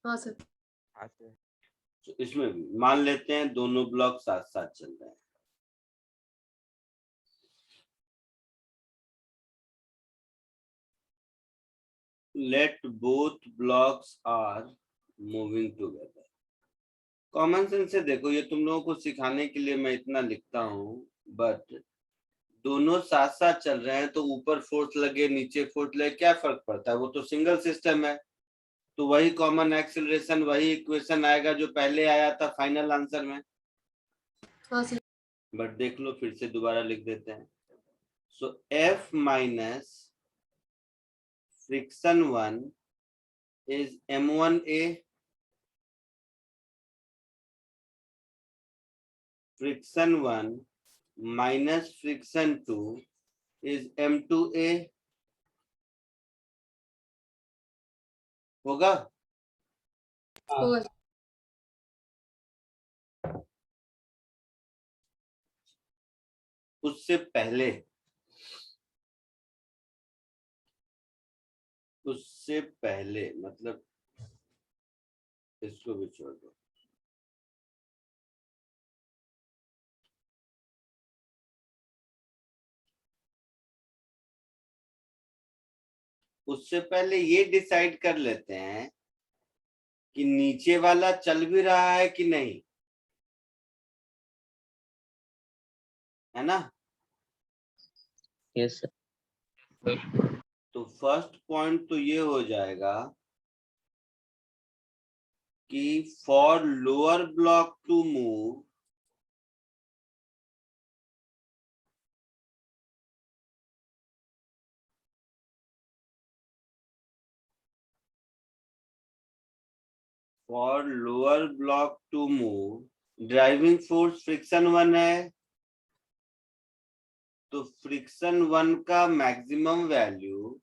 हाँ सर। तो इसमें भी मान लेते हैं दोनों ब्लॉक साथ साथ चल रहे हैं। Let both blocks are moving together. Common sense से देखो, ये तुम लोगों को सिखाने के लिए मैं इतना लिखता हूँ, बट दोनों साथ साथ चल रहे हैं तो ऊपर फोर्स लगे नीचे फोर्स लगे क्या फर्क पड़ता है, वो तो सिंगल सिस्टम है। तो वही कॉमन एक्सेलरेशन, वही इक्वेशन आएगा जो पहले आया था फाइनल आंसर में। हाँ सर। बट देख लो, फिर से दोबारा लिख देते हैं। सो F minus friction 1 is M1A, friction 1 minus friction 2 is M2A। होगा? होगा। उससे पहले मतलब इसको भी छोड़ दो। उससे पहले ये डिसाइड कर लेते हैं कि नीचे वाला चल भी रहा है कि नहीं, है ना? Yes sir. तो फर्स्ट पॉइंट तो ये हो जाएगा कि for lower block to move, driving force friction 1 है, तो फ्रिक्शन 1 का maximum value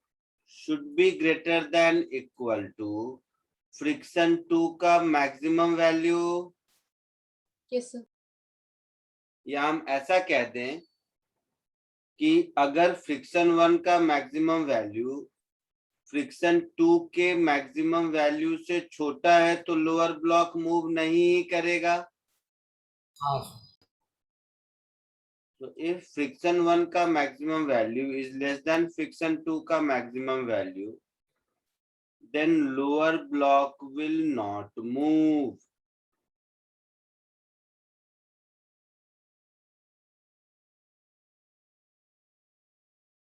should be greater than equal to friction 2 का मैक्सिमम वैल्यू। Yes sir. या हम ऐसा कह दें कि अगर फ्रिक्शन 1 का मैक्सिमम वैल्यू फ्रिक्शन 2 के मैक्सिमम वैल्यू से छोटा है तो लोअर ब्लॉक मूव नहीं करेगा। हाँ तो इफ फ्रिक्शन 1 का maximum value is less than friction 2 का maximum value, then lower block will not move।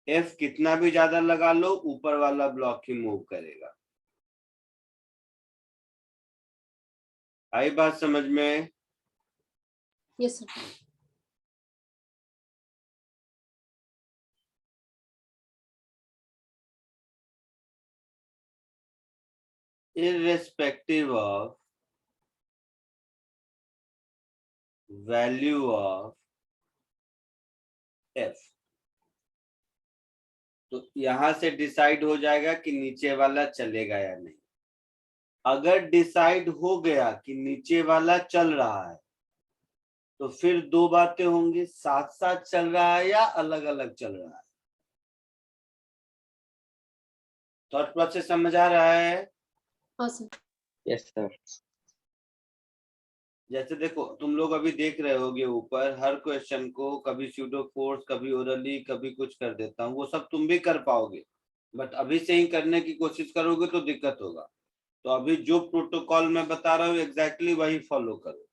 F कितना भी ज्यादा लगा लो, ऊपर वाला ब्लॉक ही मूव करेगा। आई बात समझ में? Yes sir. Irrespective of value of F, तो यहां से डिसाइड हो जाएगा कि नीचे वाला चलेगा या नहीं। अगर डिसाइड हो गया कि नीचे वाला चल रहा है तो फिर दो बातें होंगी, साथ साथ चल रहा है या अलग अलग चल रहा है। थॉट प्रोसेस समझ आ रहा है? हाँ सर। Yes sir. जैसे देखो, तुम लोग अभी देख रहे होगे ऊपर हर क्वेश्चन को कभी स्यूडो फोर्स, कभी ओरली, कभी कुछ कर देता हूँ, वो सब तुम भी कर पाओगे, बट अभी से ही करने की कोशिश करोगे तो दिक्कत होगा। तो अभी जो प्रोटोकॉल मैं बता रहा हूँ एग्जैक्टली वही फॉलो करो।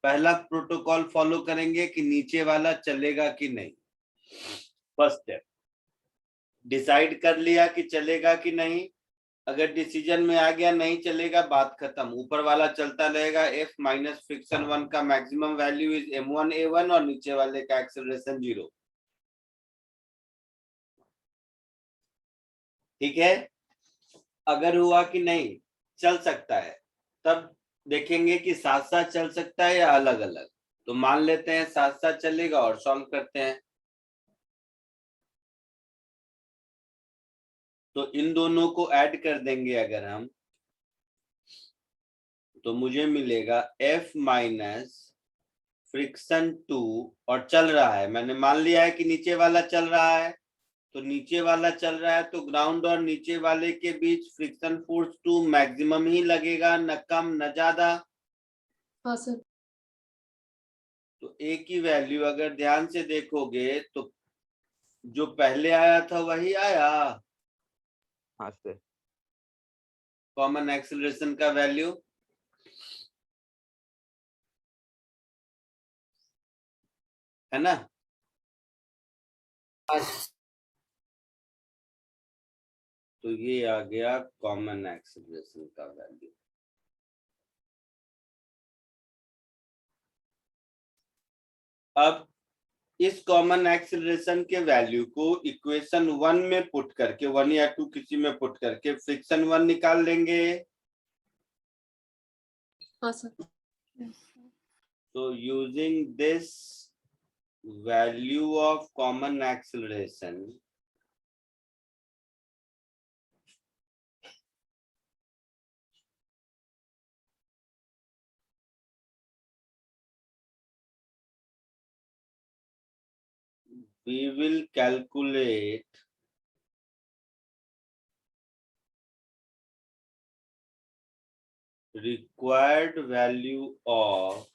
पहला प्रोटोकॉल फॉलो करेंगे कि नीचे वाला चलेगा कि नहीं। फर्स्ट स्टेप, डिसाइड कर लिया कि चलेगा कि नहीं। अगर डिसीजन में आ गया नहीं चलेगा, बात खत्म, ऊपर वाला चलता रहेगा। F माइनस फ्रिक्शन 1 का मैक्सिमम वैल्यू इज M1A1 और नीचे वाले का एक्सेलरेशन 0। ठीक है? अगर हुआ कि नहीं चल सकता है, तब देखेंगे कि साथ साथ चल सकता है या अलग अलग। तो मान लेते हैं साथ साथ चलेगा और सॉल्व करते हैं। तो इन दोनों को ऐड कर देंगे अगर हम, तो मुझे मिलेगा F माइनस फ्रिक्शन 2 और चल रहा है, मैंने मान लिया है कि नीचे वाला चल रहा है, तो नीचे वाला चल रहा है तो ग्राउंड और नीचे वाले के बीच फ्रिक्शन फोर्स 2 मैक्सिमम ही लगेगा, न कम न ज्यादा। हाँ सर। तो ए की वैल्यू अगर ध्यान से देखोगे तो जो पहले आया था वही आया, हाँ सर। कॉमन एक्सीलरेशन का वैल्यू। है ना? तो ये आ गया कॉमन एक्सीलरेशन का वैल्यू। अब इस कॉमन एक्सीलरेशन के वैल्यू को इक्वेशन 1 में पुट करके, 1 या 2 किसी में पुट करके फ्रिक्शन 1 निकाल लेंगे। हाँ sir. So using this value of common acceleration, we will calculate required value of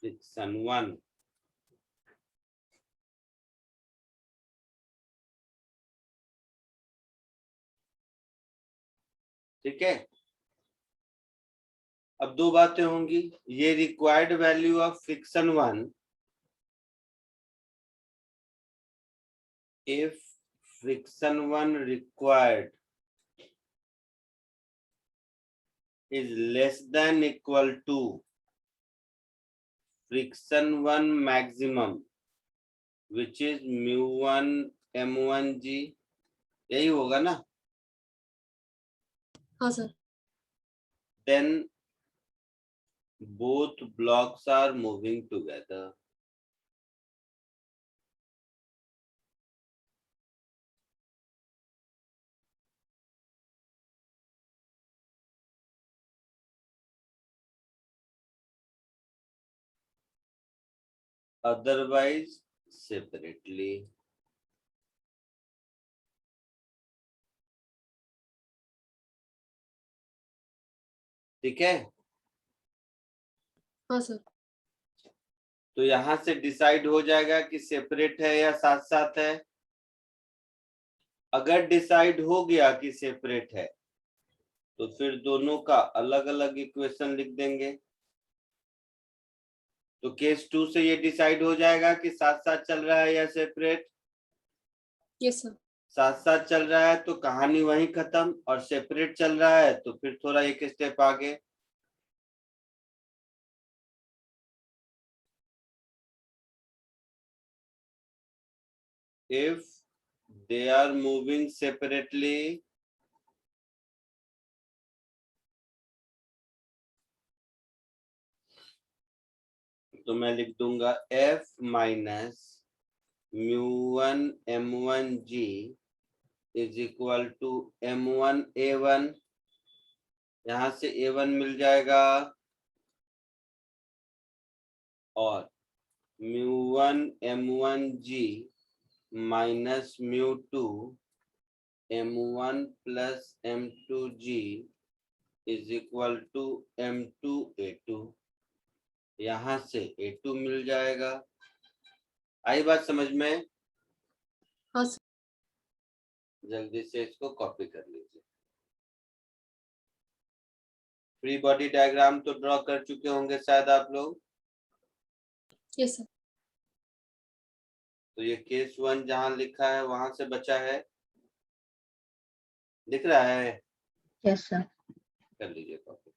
friction 1. ठीक है? अब दो बातें होंगी, ये required value of friction 1, if friction 1 required is less than equal to friction 1 maximum, which is mu1 m1g, यही होगा ना? हाँ sir. Then both blocks are moving together. Otherwise separately. ठीक है? हाँ सर। तो यहां से डिसाइड हो जाएगा कि सेपरेट है या साथ साथ है। अगर डिसाइड हो गया कि सेपरेट है तो फिर दोनों का अलग अलग इक्वेशन लिख देंगे। तो केस 2 से ये डिसाइड हो जाएगा कि साथ साथ चल रहा है या सेपरेट। Yes sir. साथ साथ चल रहा है तो कहानी वहीं खत्म, और सेपरेट चल रहा है तो फिर थोड़ा एक स्टेप आगे। If they are moving separately, तो मैं लिख दूंगा F minus mu1 m1g is equal to m1 a1, यहां से a1 मिल जाएगा, और mu1 m1g minus mu2 m1 plus m2g is equal to m2 a2, यहां से a2 मिल जाएगा। आई बात समझ में? हाँ सर। जल्दी से इसको कॉपी कर लीजिए। फ्री बॉडी डायग्राम तो ड्रॉ कर चुके होंगे शायद आप लोग। Yes sir. तो ये केस 1 जहां लिखा है वहां से बचा है, दिख रहा है? Yes sir. कर लीजिए कॉपी।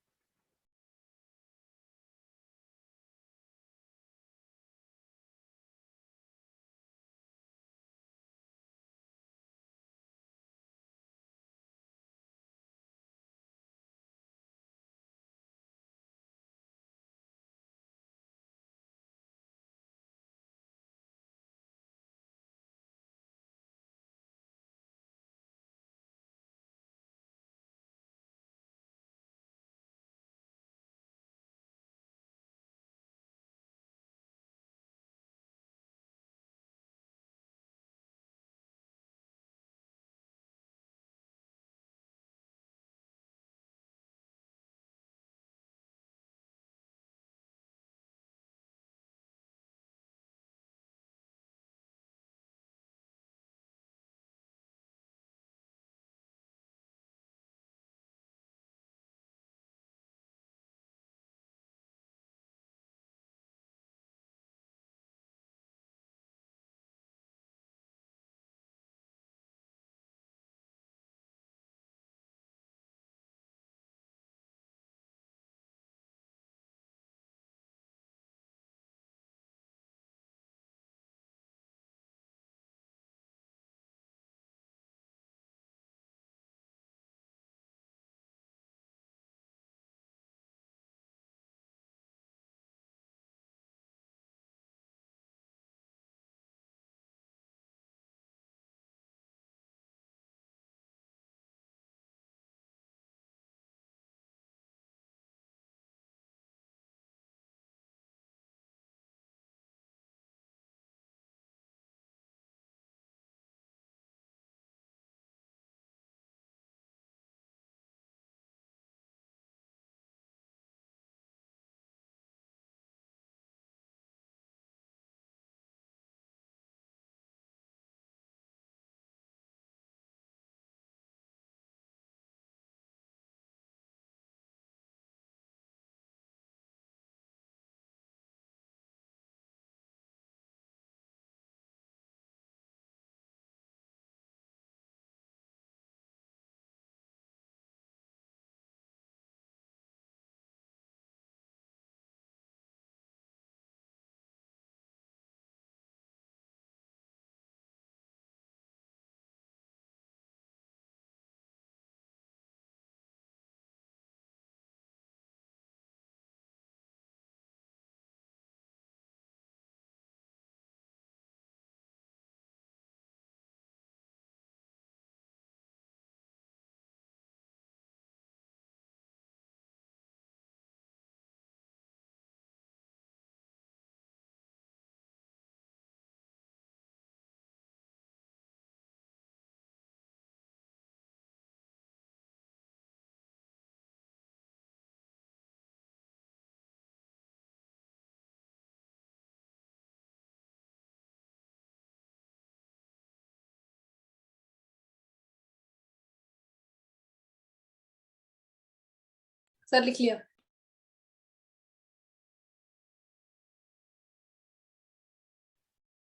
सर लिख लिया।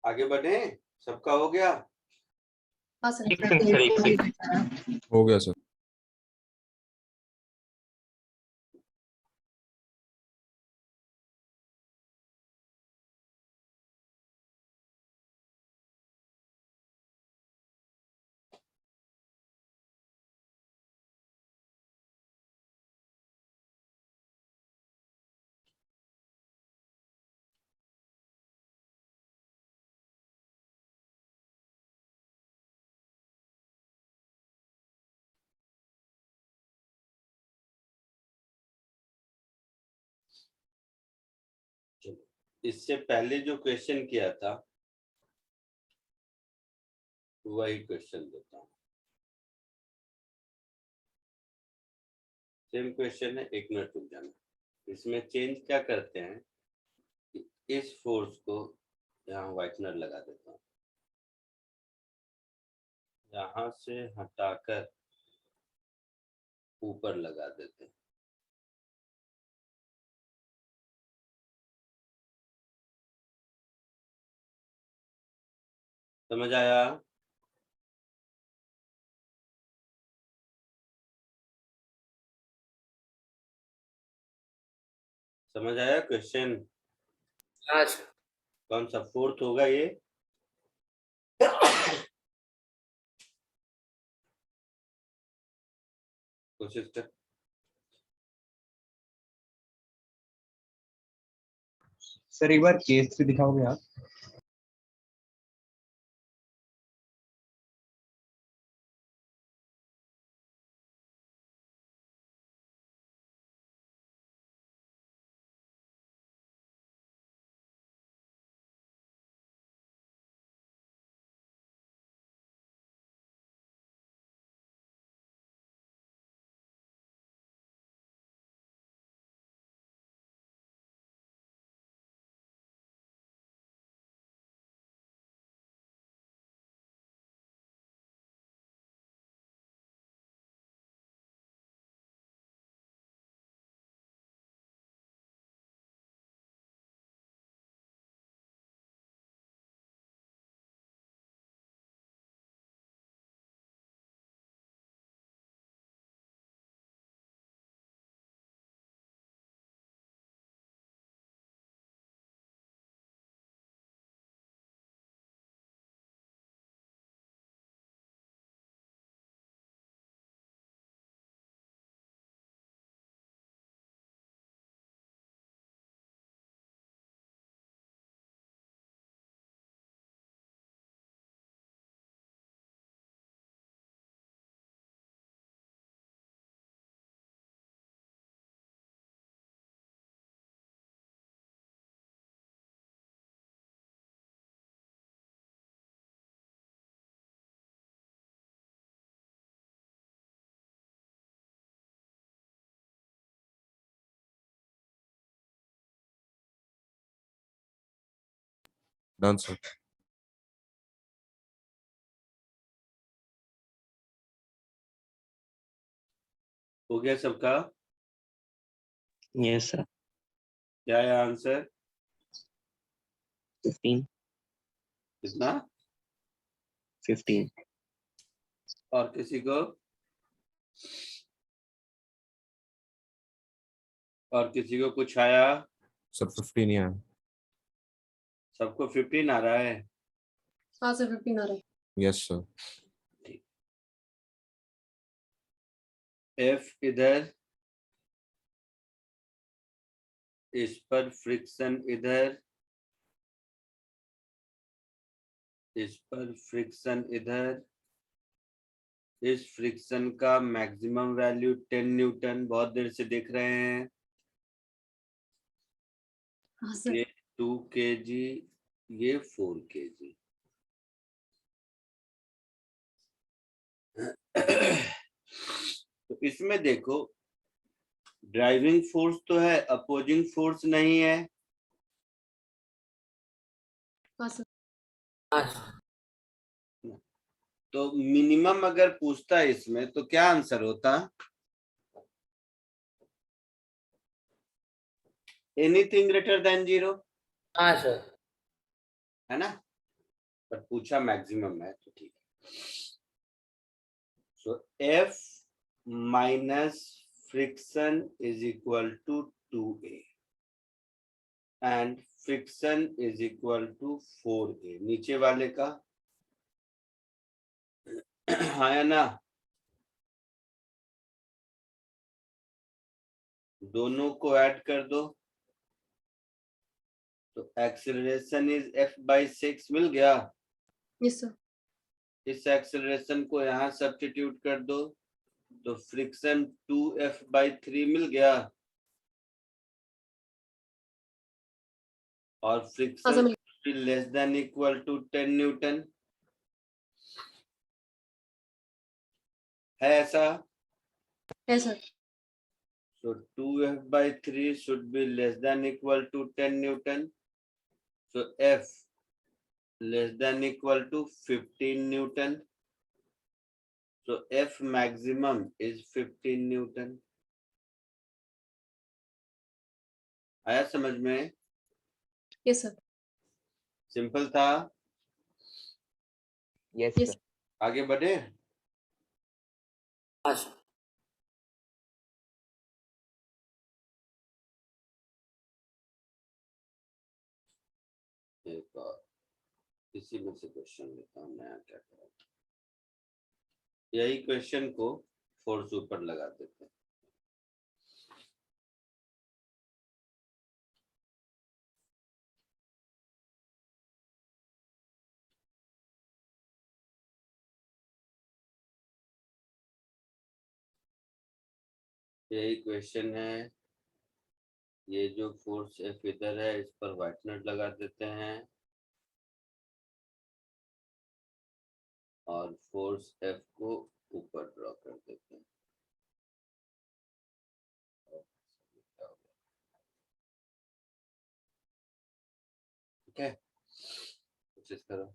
आगे बढ़े, सबका हो गया? हाँ सर। एक सेकंड सर, एक सेकंड। हो गया सर। इससे पहले जो क्वेश्चन किया था वही क्वेश्चन देता हूँ। सेम क्वेश्चन है, 1 मिनट रुक जाना। इसमें चेंज क्या करते हैं, इस फोर्स को यहाँ व्हाइटनर लगा देता हूँ, यहाँ से हटाकर ऊपर लगा देते हैं। समझ आया? समझ आया क्वेश्चन? हाँ सर। कौन सा फोर्थ होगा ये? कोशिश कर। सर एक बार केस 3 दिखाओगे आप? Done sir. हो गया सबका? Yes sir. क्या है आंसर? 15। कितना? 15। और किसी को? और किसी को कुछ आया? सर 15 ही आया। सबको 15 आ रहा है? हाँ सर 15 आ रहा है। Yes sir. एफ इधर, इस पर फ्रिक्शन इधर, इस पर फ्रिक्शन इधर, इस फ्रिक्शन का मैक्सिमम वैल्यू 10 न्यूटन, बहुत देर से देख रहे हैं। हाँ सर। ये 2 kg, ये 4 kg। तो इसमें देखो, ड्राइविंग फोर्स तो है, अपोजिंग फोर्स नहीं है। हाँ सर। हाँ सर। तो मिनिमम अगर पूछता है इसमें तो क्या आंसर होता? एनीथिंग ग्रेटर देन 0, हाँ सर। है ना? पर पूछा मैक्सिमम है तो ठीक है। So F minus friction is equal to 2A and friction is equal to 4A। नीचे वाले का है ना, दोनों को ऐड कर दो तो एक्सेलरेशन इज F/6 मिल गया। Yes sir. इस एक्सेलरेशन को यहाँ सब्स्टिट्यूट कर दो तो फ्रिक्शन 2F/3 मिल गया और हाँ friction sir. Less than equal to 10 newton है ऐसा। है sir. So 2F/3 should be less than equal to 10 Newton. So F less than equal to 15 Newton. So F maximum is 15 Newton. आया समझ में? Yes sir. Simple था। Yes, Yes. sir. आगे बढ़े। हाँ सर। एक और इसी में से क्वेश्चन लेता हूँ, नया क्या करें। यही क्वेश्चन को फोर्स ऊपर लगा देते हैं। यही क्वेश्चन है। ये जो फोर्स F इधर है इस पर व्हाइट नट लगा देते हैं और फोर्स F को ऊपर ड्रॉ कर देते हैं। ठीक है, कोशिश करो।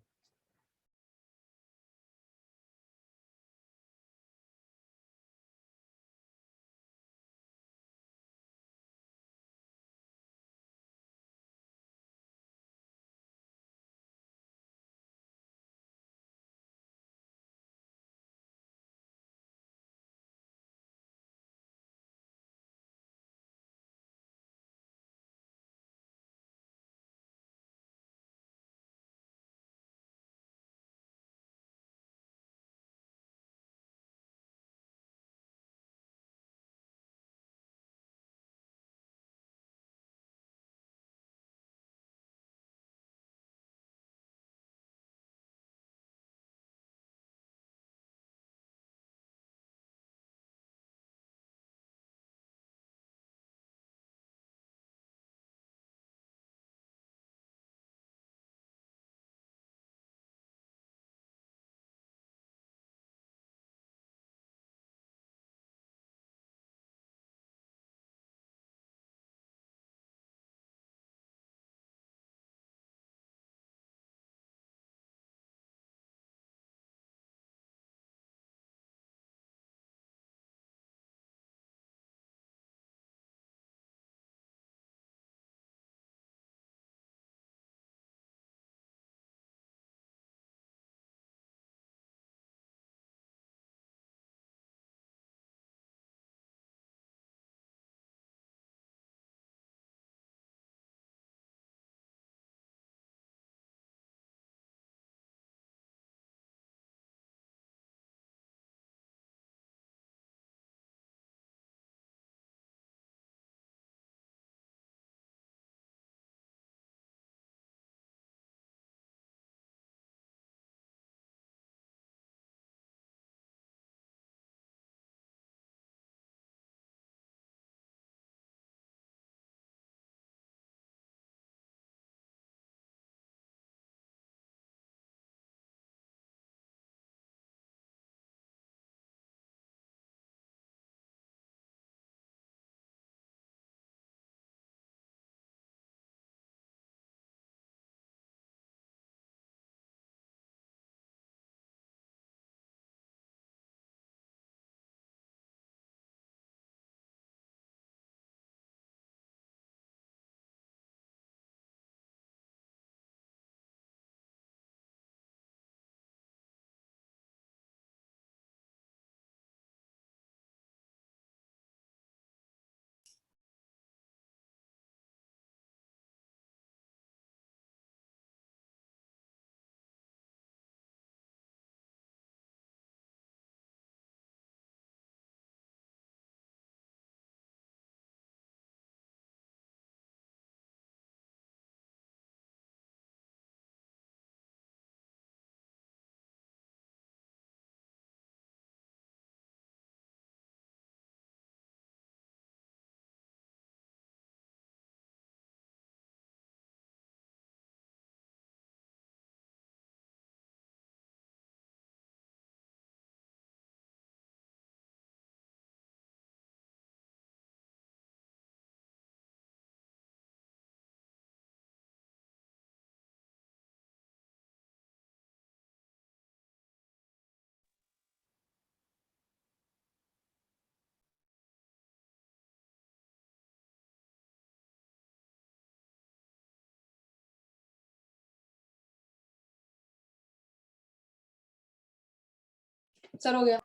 सर हो गया।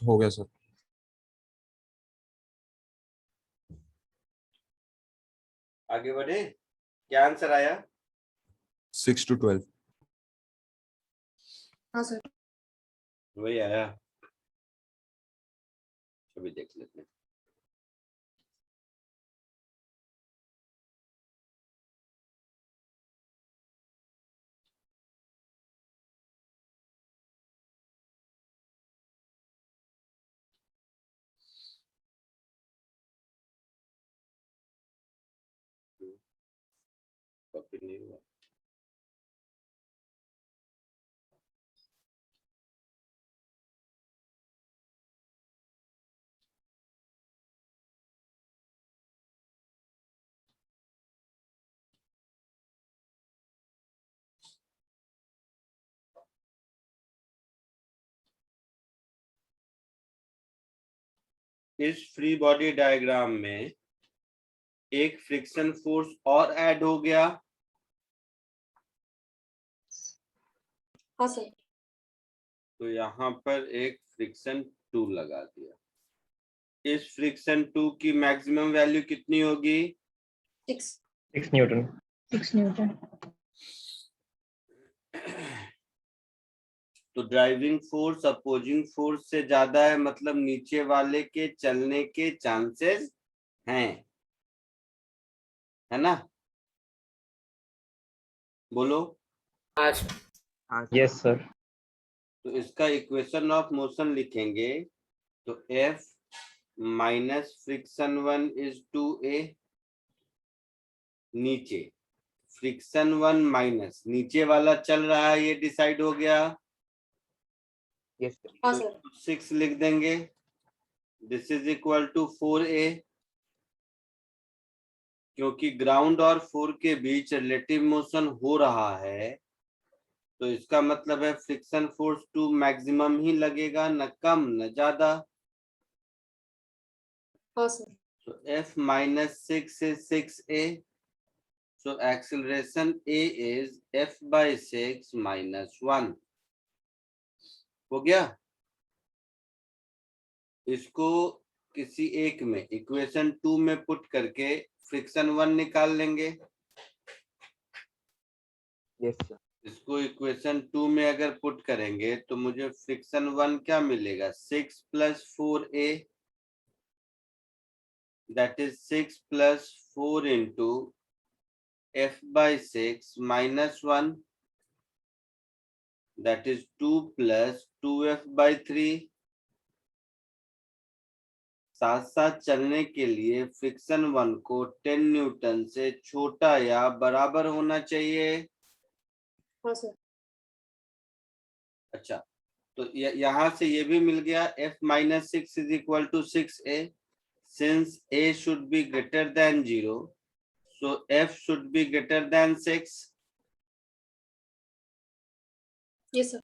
हो गया सर। आगे बढ़े, क्या आंसर आया? 6 to 12। हाँ सर। वही आया, अभी देख लेते हैं। कॉपी नहीं हुआ। इस फ्री बॉडी डायग्राम में एक फ्रिक्शन फोर्स और ऐड हो गया। हाँ सर। तो यहाँ पर एक फ्रिक्शन 2 लगा दिया। इस फ्रिक्शन 2 की मैक्सिमम वैल्यू कितनी होगी? 6। 6 न्यूटन। 6 न्यूटन। तो ड्राइविंग फोर्स अपोजिंग फोर्स से ज्यादा है, मतलब नीचे वाले के चलने के चांसेस हैं, है ना? बोलो। हाँ सर। हाँ सर। Yes sir. तो इसका इक्वेशन ऑफ मोशन लिखेंगे, तो F minus friction 1 is 2a। नीचे फ्रिक्शन 1 माइनस नीचे वाला चल रहा है, ये डिसाइड हो गया। Yes sir. हाँ तो सर। 6 लिख देंगे, this is equal to 4a। क्योंकि ग्राउंड और 4 के बीच रिलेटिव मोशन हो रहा है, तो इसका मतलब है फ्रिक्शन फोर्स 2 मैक्सिमम ही लगेगा, न कम न ज्यादा। हाँ sir. So F minus 6 is 6a. So acceleration A is F by 6 minus 1. हो गया? इसको किसी एक में इक्वेशन 2 में पुट करके फ्रिक्शन 1 निकाल लेंगे। Yes sir. इसको इक्वेशन 2 में अगर पुट करेंगे तो मुझे फ्रिक्शन 1 क्या मिलेगा? 6 plus 4a, that is 6 plus 4 into F by 6 minus 1, that is 2 plus 2F by 3। साथ साथ चलने के लिए फ्रिक्शन 1 को 10 न्यूटन से छोटा या बराबर होना चाहिए। हाँ सर। अच्छा, तो यहाँ से ये भी मिल गया, F minus 6 is equal to 6a, since a should be greater than 0, so F should be greater than 6। Yes sir.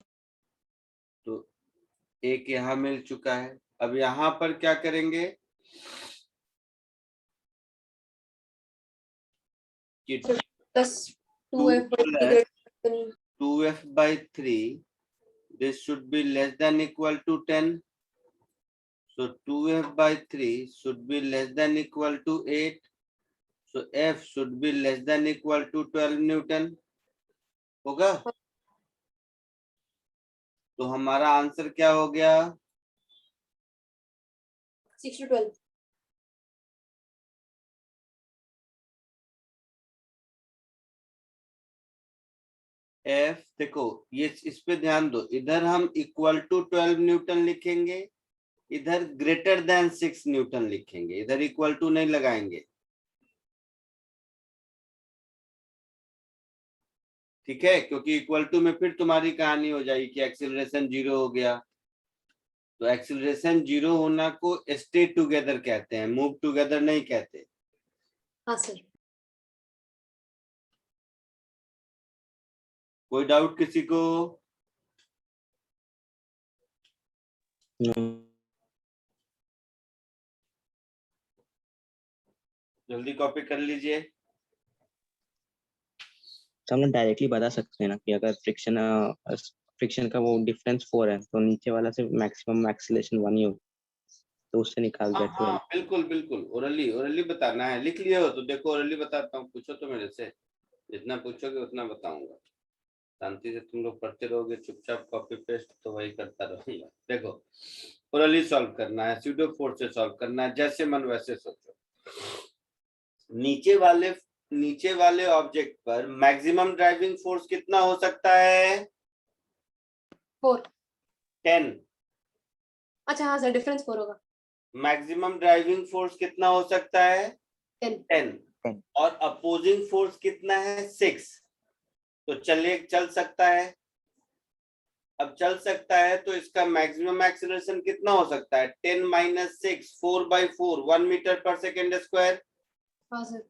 तो एक यहाँ मिल चुका है। अब यहाँ पर क्या करेंगे कि plus 2f by 3 greater than 2f by 3, this should be less than equal to 10, so 2f by 3 should be less than equal to 8, so f should be less than equal to 12 Newton. होगा? तो हमारा answer क्या हो गया? 6 to 12। F देखो, ये इस पे ध्यान दो, इधर हम इक्वल टू 12 न्यूटन लिखेंगे, इधर ग्रेटर देन 6 न्यूटन लिखेंगे, इधर इक्वल टू नहीं लगाएंगे। ठीक है? क्योंकि इक्वल टू में फिर तुम्हारी कहानी हो जाएगी कि एक्सीलरेशन 0 हो गया। तो एक्सीलरेशन 0 होना को स्टे टुगेदर कहते हैं, मूव टुगेदर नहीं कहते। हाँ सर। कोई डाउट किसी को? जल्दी कॉपी कर लीजिए। तो हम लोग डायरेक्टली बता सकते हैं ना कि अगर फ्रिक्शन का वो डिफरेंस 4 है तो नीचे वाला से मैक्सिमम एक्सीलरेशन 1 ही हो, तो उससे निकाल हाँ दिया 12। हाँ बिल्कुल बिल्कुल, ओरली बताना है। लिख लिए हो तो देखो, ओरली बताता हूँ, पूछो तो मेरे से, जितना पूछोगे उतना बताऊंगा। शांति से तुम लोग पढ़ते रहोगे, चुपचाप कॉपी पेस्ट तो वही करता रहूंगा। देखो ओरली सॉल्व करना है, स्यूडो फोर्स से सॉल्व करना है, जैसे मन वैसे सोचो। नीचे वाले ऑब्जेक्ट पर मैक्सिमम ड्राइविंग फोर्स कितना हो सकता है? 4। 10। अच्छा हाँ सर, डिफरेंस 4 होगा। मैक्सिमम ड्राइविंग फोर्स कितना हो सकता है? 10। और अपोजिंग फोर्स कितना है? 6। तो चल सकता है। अब चल सकता है तो इसका मैक्सिमम एक्सीलरेशन कितना हो सकता है? 10 - 6, 4/4, 1 मीटर पर सेकेंड स्क्वायर। हाँ सर।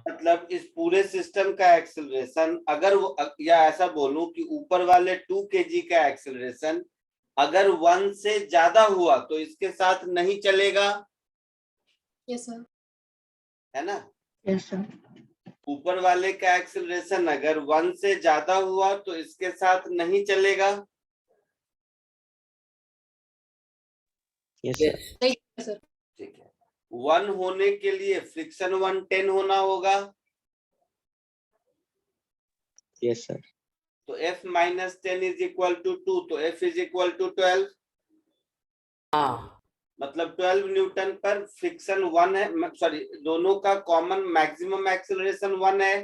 मतलब इस पूरे सिस्टम का एक्सीलरेशन, अगर वो, या ऐसा बोलूं कि ऊपर वाले 2 kg का एक्सीलरेशन अगर 1 से ज्यादा हुआ तो इसके साथ नहीं चलेगा, यस सर। है ना? Yes sir. ऊपर वाले का एक्सीलरेशन अगर 1 से ज्यादा हुआ तो इसके साथ नहीं चलेगा। Yes sir. नहीं सर। ठीक है, 1 होने के लिए फ्रिक्शन 110 होना होगा। Yes sir. तो F - 10 इज इक्वल टू 2, तो F इज इक्वल टू 12। हाँ मतलब 12 न्यूटन पर फ्रिक्शन 1 है, सॉरी दोनों का कॉमन मैक्सिमम एक्सीलरेशन 1 है।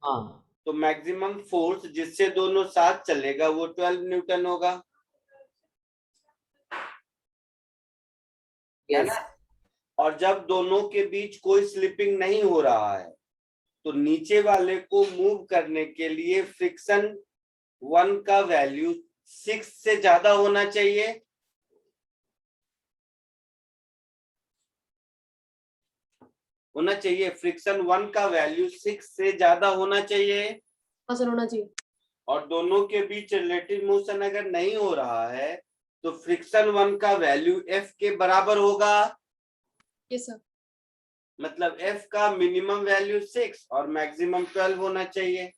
हाँ तो मैक्सिमम फोर्स जिससे दोनों साथ चलेगा वो 12 न्यूटन होगा, है यस ना? और जब दोनों के बीच कोई स्लिपिंग नहीं हो रहा है तो नीचे वाले को मूव करने के लिए फ्रिक्शन 1 का वैल्यू 6 से ज्यादा होना चाहिए। फ्रिक्शन 1 का वैल्यू 6 से ज्यादा होना चाहिए। हाँ सर, होना चाहिए। और दोनों के बीच रिलेटिव मोशन अगर नहीं हो रहा है तो फ्रिक्शन 1 का वैल्यू F के बराबर होगा। Yes sir. मतलब F का मिनिमम वैल्यू 6 और मैक्सिमम 12 होना चाहिए।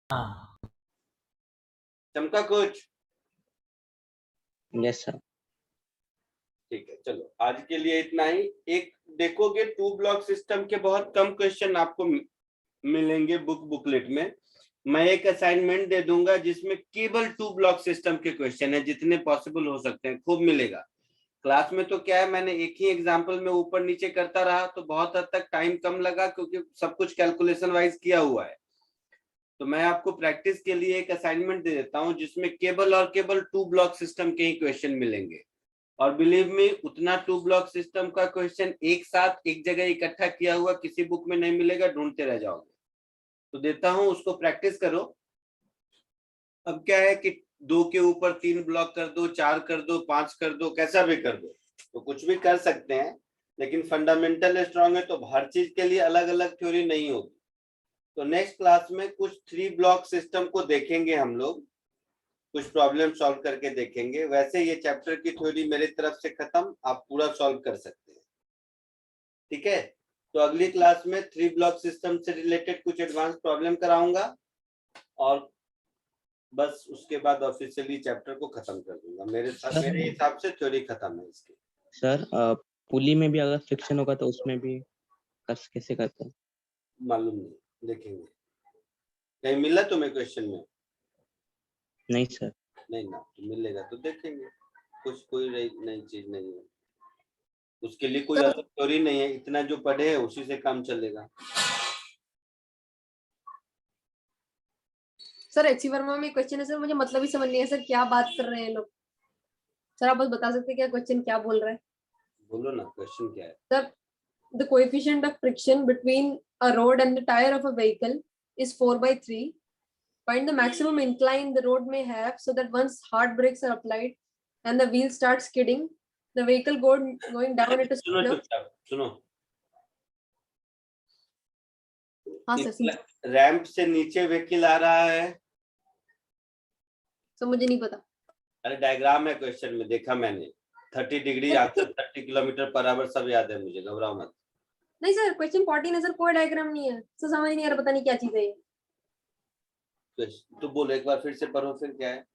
हाँ चमका कुछ? Yes sir. ठीक है, चलो आज के लिए इतना ही। एक देखोगे 2 ब्लॉक सिस्टम के बहुत कम क्वेश्चन आपको मिलेंगे बुकलेट में। मैं एक असाइनमेंट दे दूंगा जिसमें केवल 2 ब्लॉक सिस्टम के क्वेश्चन है, जितने पॉसिबल हो सकते हैं, खूब मिलेगा। क्लास में तो क्या है, मैंने एक ही एग्जाम्पल में ऊपर नीचे करता रहा तो बहुत हद तक टाइम कम लगा, क्योंकि सब कुछ कैलकुलेशन वाइज किया हुआ है। तो मैं आपको प्रैक्टिस के लिए एक असाइनमेंट दे देता हूं जिसमें केवल और केवल 2 ब्लॉक सिस्टम के ही क्वेश्चन मिलेंगे। और बिलीव मी, उतना 2 ब्लॉक सिस्टम का क्वेश्चन एक साथ एक जगह इकट्ठा किया हुआ किसी बुक में नहीं मिलेगा, ढूंढते रह जाओगे। तो देता हूं, उसको प्रैक्टिस करो। अब क्या है कि 2 के ऊपर 3 ब्लॉक कर दो, 4 कर दो, 5 कर दो, कैसा भी कर दो, तो कुछ भी कर सकते हैं। लेकिन फंडामेंटल स्ट्रांग है तो हर चीज के लिए अलग अलग थ्योरी नहीं होगी। तो नेक्स्ट क्लास में कुछ 3 ब्लॉक सिस्टम को देखेंगे हम लोग, कुछ प्रॉब्लम सॉल्व करके देखेंगे। वैसे ये चैप्टर की थ्योरी मेरी तरफ से खत्म, आप पूरा सॉल्व कर सकते हैं। ठीक है, तो अगली क्लास में 3 ब्लॉक सिस्टम से रिलेटेड कुछ एडवांस प्रॉब्लम कराऊंगा और बस उसके बाद ऑफिशियली चैप्टर को खत्म कर दूंगा। मेरे हिसाब से थ्योरी खत्म है इसकी। सर पुली में भी अगर फ्रिक्शन होगा तो उसमें भी कैसे करते हैं? मालूम नहीं, देखेंगे। कहीं मिला तुम्हें क्वेश्चन में? नहीं सर। नहीं ना, तो मिलेगा तो देखेंगे। कुछ कोई नई चीज नहीं है, उसके लिए कोई अलग थ्योरी नहीं है, इतना जो पढ़े है उसी से काम चलेगा। सर HC वर्मा में क्वेश्चन है सर, मुझे मतलब ही समझ नहीं है सर, क्या बात कर रहे हैं लोग। सर आप बस बता सकते हैं क्या क्वेश्चन क्या बोल रहा है? बोलो ना, क्वेश्चन क्या है? Sir, the coefficient of friction between a road and the tire of a vehicle is 4/3. Find the maximum incline the road may have so that once hard brakes are applied and the wheel starts skidding, the vehicle going down at a सुनो speed of... चुपचाप सुनो। हाँ sir, ramp से नीचे vehicle आ रहा है। Sir मुझे नहीं पता। अरे डायग्राम है क्वेश्चन में, देखा मैंने। 30 डिग्री याद, 30 किलोमीटर पर आवर, सब याद है मुझे, घबराओ मत। नहीं सर, क्वेश्चन 14 है सर, कोई डायग्राम नहीं है सर, समझ नहीं आ रहा, पता नहीं क्या चीज है ये। तो बोलो एक बार फिर से पढ़ो, फिर क्या है?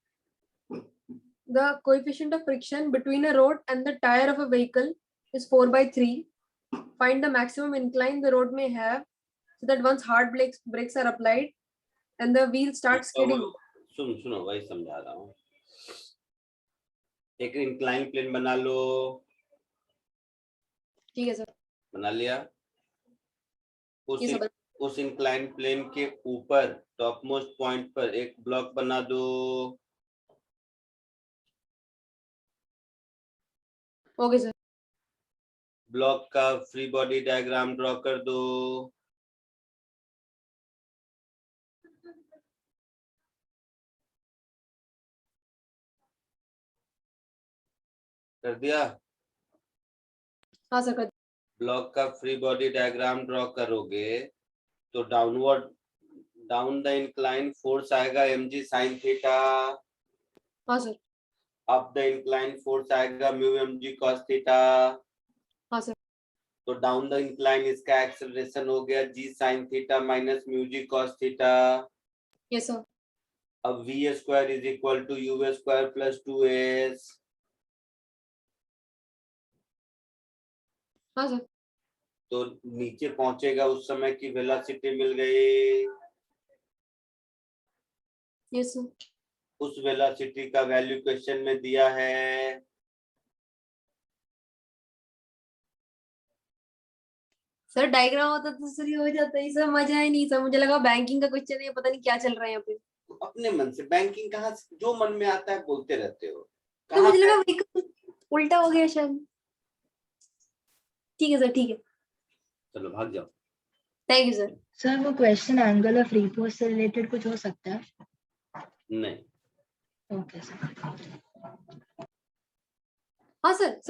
The coefficient of friction between a rod and the tire of a vehicle is 4/3. Find the maximum incline the road may have so that once hard brakes are applied and the wheel starts skidding. सुनो वही समझा रहा हूँ। एक incline plane बना लो। ठीक है sir. बना लिया? ये सब उस इंक्लाइन प्लेन के ऊपर टॉप मोस्ट पॉइंट पर एक ब्लॉक बना दो। Okay sir. ब्लॉक का फ्री बॉडी डायग्राम ड्रॉ कर दो। कर दिया? हाँ सर कर। ब्लॉक का फ्री बॉडी डायग्राम ड्रॉ करोगे तो डाउन द इंक्लाइन फोर्स आएगा mg sin थीटा। हाँ sir. Up the incline force आएगा म्यू mg cos थीटा। हाँ सर। तो डाउन द इंक्लाइन इसका एक्सेलरेशन हो गया g sin theta minus mu g cos theta. Yes sir. अब v square is equal to u square plus 2s। हाँ sir. तो नीचे पहुंचेगा उस समय की वेलोसिटी मिल गई। Yes sir. उस वेलोसिटी का वैल्यू क्वेश्चन में दिया है। सर डायग्राम होता तो सर ये हो जाता है सर, मजा ही नहीं सर, मुझे लगा बैंकिंग का क्वेश्चन है, पता नहीं क्या चल रहा है यहाँ पे। अपने मन से बैंकिंग कहाँ से जो मन में आता है बोलते रहते हो। तो कहाँ मुझे लगा vehicle उल्टा हो गया शायद। ठीक है सर, ठीक है। चलो भाग जाओ। Thank you sir. सर वो क्वेश्चन एंगल ऑफ रिपोज से रिलेटेड कुछ हो सकता है? नहीं। Okay sir. हाँ सर।